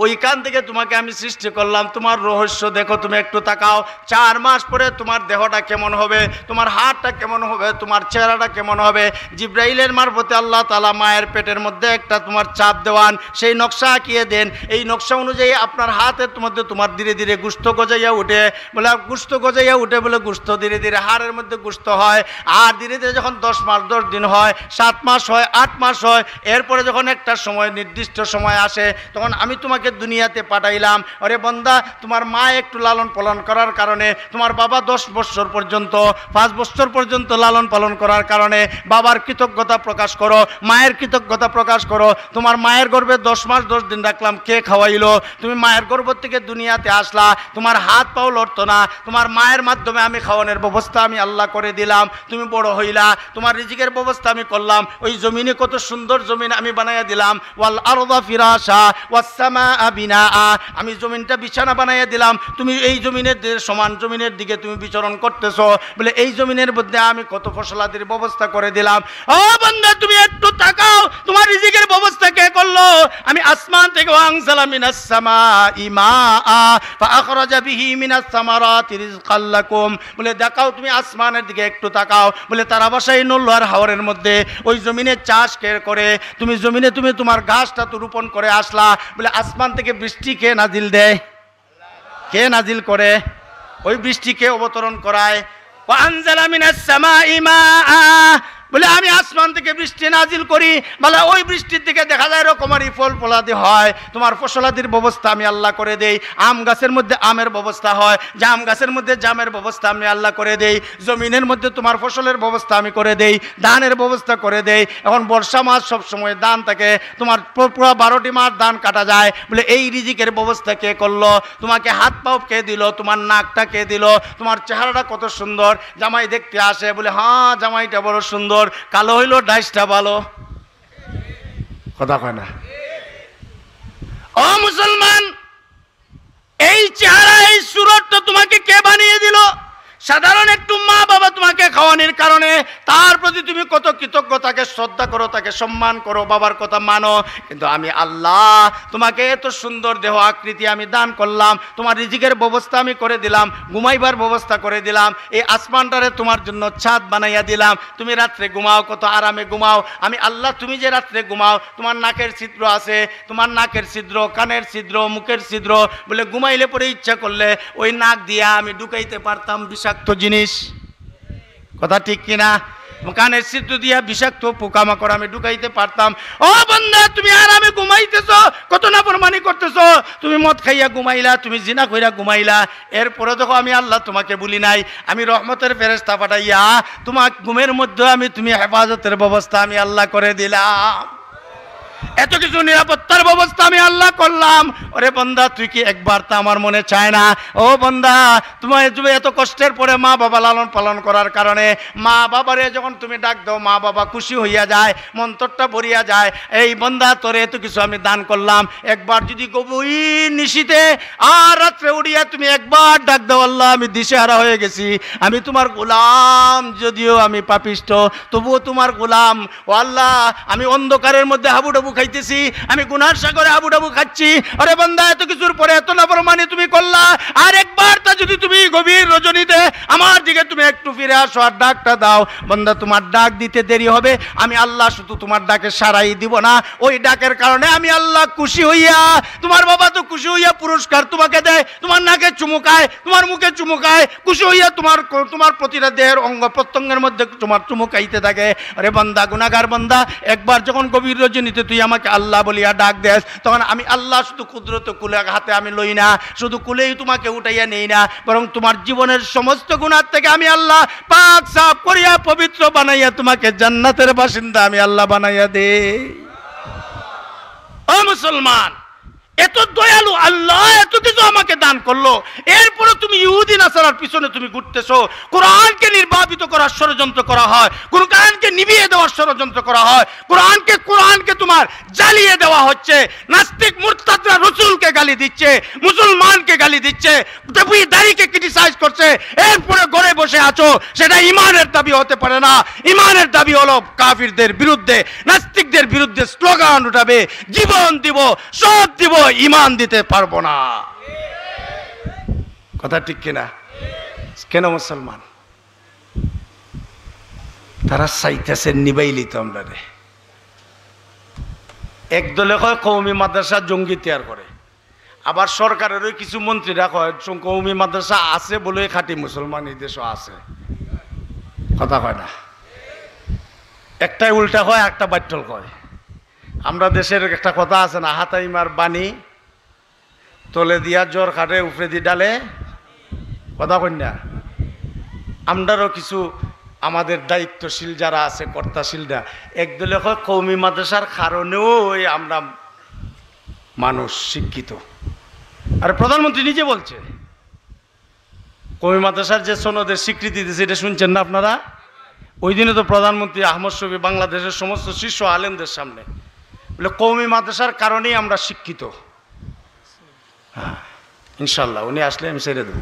ওইখান থেকে তোমাকে আমি সৃষ্টি করলাম। তোমার রহস্য দেখো, তুমি একটু তাকাও, 4 মাস পরে তোমার দেহটা কেমন হবে, তোমার হাতটা কেমন হবে, তোমার চেহারাটা কেমন হবে। জিব্রাইলের মারফতে আল্লাহ তাআলা মায়ের পেটের মধ্যে একটা তোমার চাপ দেওয়ান, সেই নকশা আঁকিয়ে দেন। এই নকশা অনুযায়ী আপনার হাতের মধ্যে তোমার ধীরে ধীরে গোশত গজাইয়া উঠে, বলে গোশত গজাইয়া উঠে, বলে গোশত ধীরে ধীরে হাড়ের মধ্যে গোশত হয়, আর ধীরে ধীরে যখন 10 মাস 10 দিন হয়, 7 মাস হয়, 8 মাস হয়, এরপরে যখন একটা সময় নির্দিষ্ট সময় আসে, তখন আমি তোমাকে দুনিয়াতে পাঠাইলাম। আরে বান্দা, তোমার মা একটু লালন পালন করার কারণে, তোমার বাবা 10 বছর পর্যন্ত 5 বছর পর্যন্ত লালন পালন করার কারণে বাবার কৃতজ্ঞতা প্রকাশ করো, মায়ের কৃতজ্ঞতা প্রকাশ করো। তোমার মায়ের গর্ভে 10 মাস 10 দিন রাখলাম, কে খাওয়াইলো? তুমি মায়ের গর্ভ থেকে দুনিয়াতে আসলা, তোমার হাত পাও লড়তো না, তোমার মায়ের মাধ্যমে আমি খাওয়ানোর ব্যবস্থা আমি আল্লাহ করে দিলাম, তুমি বড় হইলা, তোমার রিজিকের ব্যবস্থা আমি করলাম। ওই জমিনে কত সুন্দর জমিন আমি বানাইয়া দিলাম, ওয়াল আরদা ফিরাশা ওয়াস সামাআ বিনাআ, আমি জমিনটা বিছানা বানাইয়া দিলাম, তুমি এই জমিনের সমান জমিনের দিকে তুমি বিচরণ করতেছো, বলে এই জমিনের মধ্যে আমি কত ফসলাদির ব্যবস্থা করে দিলাম। ও বান্দা, তুমি একটু তাকাও, তোমার রিজিকের ব্যবস্থা কে করলো? আমি আসমান থেকে ওয়ানজালা মিনাস সামাই মাআ ফাআখরাজা বিহি মিনাস সামারাতি রিজকাল লাকুম, বলে দেখাও, তুমি আসমানের দিকে একটু তাকাও, বলে তারা বাসায় নড়লো আর হাওরের মধ্যে ওই জমিনে চাষ কে করে? তুমি জমিনে তুমি তোমার ঘাসটা তো রোপণ করে আসলা, বলে আসমান থেকে বৃষ্টি কে নাজিল দেয়? কে নাজিল করে? ওই বৃষ্টিকে অবতরণ করায়। ওয়ানজালা মিনাস সামাই মাআ, বলে আমি আসমান থেকে বৃষ্টি নাজিল করি, বলে ওই বৃষ্টির থেকে দেখা যায় রকমারি ফল ফলাদি হয়, তোমার ফসলাদির ব্যবস্থা আমি আল্লাহ করে দেই। আম গাছের মধ্যে আমের ব্যবস্থা হয়, জাম গাছের মধ্যে জামের ব্যবস্থা আমি আল্লাহ করে দেই, জমিনের মধ্যে তোমার ফসলের ব্যবস্থা আমি করে দেই, ধানের ব্যবস্থা করে দেই। এখন বর্ষা মাস সব সময় ধান থাকে, তোমার পুরো 12টি মাস ধান কাটা যায়, বলে এই রিজিকের ব্যবস্থা কে করলো? তোমাকে হাত পাও কে দিল? তোমার নাকটা কে দিল? তোমার চেহারাটা কত সুন্দর, জামাই দেখতে আসে, বলে হ্যাঁ জামাইটা বড় সুন্দর, কালো হইল ডাইসটা ভালো। কথা কয় না? ও মুসলমান, এই চেহারা এই সুরতটা তোমাকে কে বানিয়ে দিল? সাধারণ একটু মা বাবা তোমাকে খাওয়ানোর কারণে তার প্রতি তুমি কত কৃতজ্ঞ, তাকে শ্রদ্ধা করো, তাকে সম্মান করো, বাবার কথা মানো। কিন্তু আমি আল্লাহ তোমাকে এত সুন্দর দেহ আকৃতি আমি দান করলাম, তোমার রিজিকের ব্যবস্থা আমি করে দিলাম, ঘুমাইবার ব্যবস্থা করে দিলাম, এই আসমানটারে তোমার জন্য ছাদ বানাইয়া দিলাম, তুমি রাত্রে ঘুমাও, কত আরামে ঘুমাও। আমি আল্লাহ, তুমি যে রাত্রে ঘুমাও, তোমার নাকের ছিদ্র আছে, তোমার নাকের ছিদ্র, কানের ছিদ্র, মুখের ছিদ্র, বলে ঘুমাইলে পরে ইচ্ছা করলে ওই নাক দিয়া আমি ঢুকাইতে পারতাম বিষাক্ত জিনিস। কথা ঠিক কিনা? কানের ছিদ্র দিয়া বিষাক্ত পোকামাকড় আমি ঢুকাইতে পারতাম। ও বান্দা, তুমি আরামে ঘুমাইতেছ, কত নাফরমানি মদ খাইয়া ঘুমাইলা, তুমি জিনা কইরা ঘুমাইলা, এরপরে দেখো আমি আল্লাহ তোমাকে বলি নাই, আমি রহমতের ফেরেশতা পাঠাইয়া তোমার ঘুমের মধ্যে আমি তুমি হেফাজতের ব্যবস্থা আমি আল্লাহ করে দিলাম, এত কিছু নিরাপত্তার ব্যবস্থা আমি আল্লাহ করলাম। ওরে বান্দা, তুই কি একবার তা আমার মনে চায় না? ও বান্দা, তুমি এত কষ্টের পরে মা বাবা লালন পালন করার কারণে মা বাবারে যখন তুমি ডাক দাও, মা বাবা খুশি হইয়া যায়, মন্তরটা ভরিয়া যায়। এই বান্দা, তোরে এত কিছু আমি দান করলাম, একবার যদি গভীর নিশীতে আর রাত্রে উড়িয়া তুমি একবার ডাক দাও, আল্লাহ আমি দিশেহারা হয়ে গেছি, আমি তোমার গোলাম, যদিও আমি পাপিষ্ঠ তবুও তোমার গোলাম। ও আল্লাহ, আমি অন্ধকারের মধ্যে হাবুডাবু খাইতেছি, আমি গুনার সাগরে হাবুডাবু খাচ্ছি। আরে বান্দা, এত কিছুর পরে এত নাফরমানি তুমি করলা, আর একবার তা যদি তুমি গভীর রজনীতে আমার দিকে তুমি একটু ফিরে আসো আর ডাকটা দাও, বান্দা তোমার ডাক দিতে দেরি হবে, আমি আল্লাহ শুধু তোমার ডাকে সারাই দিব না, ওই ডাকের কারণে আমি আল্লাহ খুশি হইয়া, তোমার বাবা তো খুশি হইয়া পুরস্কার তোমাকে দেয়, তোমার নাকে চুমুকায়, তোমার মুখে চুমুকায়, খুশি হইয়া তোমার প্রতিটা দেহের অঙ্গ প্রত্যঙ্গের মধ্যে তোমার চুমুকাইতে থাকে। আরে বান্দা, গুনাহগার বান্দা, একবার যখন গভীর রজনীতে তুই আমাকে আল্লাহ বলিয়া ডাক দেস, তখন আমি আল্লাহ শুধু কুদরত কুলে হাতে আমি লই না, শুধু কুলেই তোমাকে উঠাইয়া নেই না, বরং তোমার জীবনের সমস্ত গুনাহ থেকে আমি আল্লাহ পাক সাফ করিয়া পবিত্র বানাইয়া তোমাকে জান্নাতের বাসিন্দা আমি আল্লাহ বানাইয়া দেই। ও মুসলমান, এত দয়ালু আল্লাহ এত কিছু আমাকে দান করলো, এরপরে তুমি ইহুদি নাসারার পিছনে তুমি ঘুরতেছো, কোরআনকে নির্বাপিত করার ষড়যন্ত্র করা হয়, কোরআনকে নিভিয়ে দেওয়ার ষড়যন্ত্র করা হয়, কোরআনকে তোমার জ্বালিয়ে দেওয়া হচ্ছে। নাস্তিক মুরতাদরা রাসূলকে গালি দিচ্ছে, মুসলমানকে গালি দিচ্ছে, দাড়িকে ক্রিটিসাইজ করছে, এরপরে ঘরে বসে আছো, সেটা ইমানের দাবি হতে পারে না। ইমানের দাবি হলো কাফিরদের বিরুদ্ধে, নাস্তিকদের বিরুদ্ধে স্লোগান উঠাবে, জীবন দিব, সব দিব, ইমান দিতে পারবো না। কথা ঠিক কিনা? কেন মুসলমান তারা চাইতেছে নিবাইলি তো আমরা রে। একদলে কয় কওমি মাদ্রাসা জঙ্গি তৈরি করে, আবার সরকারেরও কিছু মন্ত্রীরা কয় কওমি মাদ্রাসা আছে বলে খাঁটি মুসলমান এই দেশও আছে। কথা কয় না, একটাই উল্টা কয়, একটা বাট্টল কয়। আমরা দেশের একটা কথা আছে না, হাতাইমার বাণী তলে দিয়া জ্বর খাটে উপরে দি ডালে, কথা কন্যা। আমরারও কিছু আমাদের দায়িত্বশীল যারা আছে, কর্তাশীলরা, একদলে হয় কওমি মাদ্রাসার কারণেও আমরা মানুষ শিক্ষিত। আর প্রধানমন্ত্রী নিজে বলছে কওমি মাদ্রাসার যে সনদের স্বীকৃতি দিয়েছে, এটা শুনছেন না আপনারা? ওই দিনে তো প্রধানমন্ত্রী আহমদ শফী বাংলাদেশের সমস্ত শীর্ষ আলেমদের সামনে বলে কওমি মাদ্রাসার কারণেই আমরা শিক্ষিত। হ্যাঁ, ইনশাল্লাহ উনি আসলে আমি ছেড়ে দেব।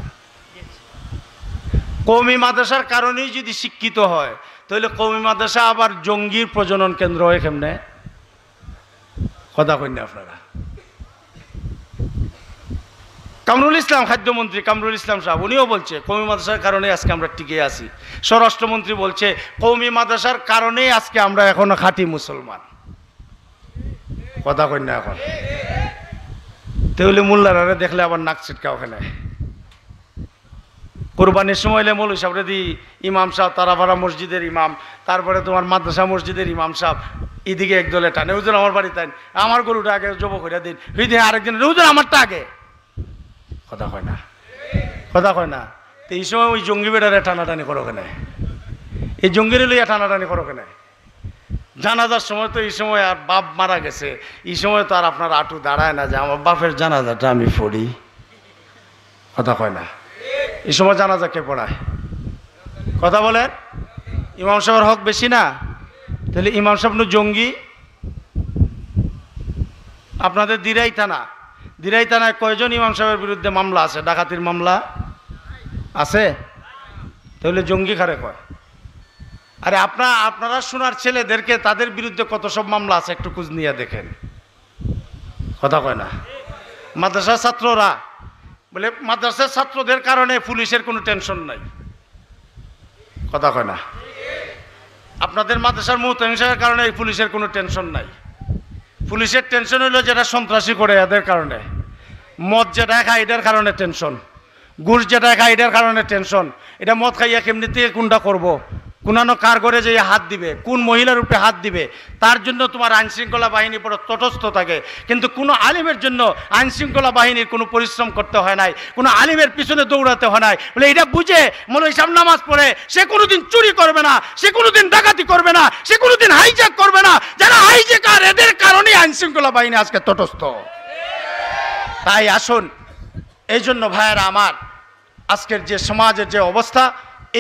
কওমি মাদ্রাসার কারণেই যদি শিক্ষিত হয়, তাহলে কওমি মাদ্রাসা আবার জঙ্গির প্রজনন কেন্দ্র হয় কেমনে? কথা কইনি আপনারা? কামরুল ইসলাম, খাদ্যমন্ত্রী কামরুল ইসলাম সাহেব, উনিও বলছে কওমি মাদ্রাসার কারণে আজকে আমরা টিকে আছি। স্বরাষ্ট্রমন্ত্রী বলছে কওমি মাদ্রাসার কারণেই আজকে আমরা এখনো খাঁটি মুসলমান। কথা কই না এখন? তাহলে মোল্লারা দেখলে আবার নাক ছিটকা ওখানে। কোরবানির সময় এলে মৌলভী সাহেব রেদি ইমাম সাহেব, তারাপাড়া মসজিদের ইমাম, তারপরে তোমার মাদ্রাসা মসজিদের ইমাম সাহেব, এদিকে একদলে টানে, হুজুর আমার বাড়িতে আমার গরুটা আগে জব করে দিন, হৃদয় আরেকদিন হুজুর আমারটা আগে। কথা কয় না? কথা কয় না? তো এই সময় ওই জঙ্গি বেটারে টানাটানি করো কেন? এই জঙ্গির লইয়া টানাটানি করো কেন? জানাজার সময় তো এই সময় আর বাপ মারা গেছে, এই সময় তো আর আপনার আটু দাঁড়ায় না যে আমার বাপের জানাজাটা আমি পড়ি। কথা কয় না? এই সময় জানাজা কে পড়ায়? কথা বলেন? ইমাম সাহেবের হক বেশি না? তাহলে ইমাম সাহেব জঙ্গি। আপনাদের দিরাই থানায় কয়জন ইমাম সাহেবের বিরুদ্ধে মামলা আছে? ডাকাতির মামলা আছে? তাহলে জঙ্গি খারে কয়? আরে আপনারা শোনার ছেলেদেরকে তাদের বিরুদ্ধে কত সব মামলা আছে একটু খোঁজ নিয়ে দেখেন। কথা কয় না? মাদ্রাসার ছাত্ররা বলে মাদ্রাসার ছাত্রদের কারণে পুলিশের কোনো টেনশন নাই। কথা কয় না? আপনাদের মাদ্রাসার মুহতামিমের কারণে পুলিশের কোনো টেনশন নাই। পুলিশের টেনশন হইলো যেটা সন্ত্রাসী করে এদের কারণে, মদ যেটা খায় এটার কারণে টেনশন, ঘুষ যেটা খায় এটার কারণে টেনশন। এটা মদ খাইয়া কেমনি থেকে কোনটা করবো, কোনানো কার ঘরে যে হাত দিবে, কোন মহিলার উপরে হাত দিবে, তার জন্য তোমার আইনশৃঙ্খলা বাহিনী বড় তটস্থ থাকে। কিন্তু কোনো আলিমের জন্য আইনশৃঙ্খলা বাহিনীর কোনো পরিশ্রম করতে হয় নাই, কোনো আলিমের পিছনে দৌড়াতে হয় নাই। বলে এটা বুঝে মৌলভী সাহেব নামাজ পড়ে, সে কোনোদিন চুরি করবে না, সে কোনোদিন ডাকাতি করবে না, সে কোনোদিন হাইজ্যাক করবে না। যারা হাইজ্যাকার এদের কারণেই আইনশৃঙ্খলা বাহিনী আজকে তটস্থ। তাই আসুন, এই জন্য ভাইয়েরা আমার, আজকের যে সমাজের যে অবস্থা,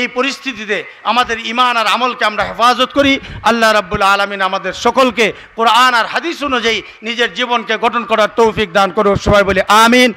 এই পরিস্থিতিতে আমাদের ঈমান আর আমলকে আমরা হেফাজত করি। আল্লাহ রাব্বুল আলামিন আমাদের সকলকে কোরআন আর হাদিস অনুযায়ী নিজের জীবনকে গঠন করার তৌফিক দান করুন। সবাই বলি আমিন।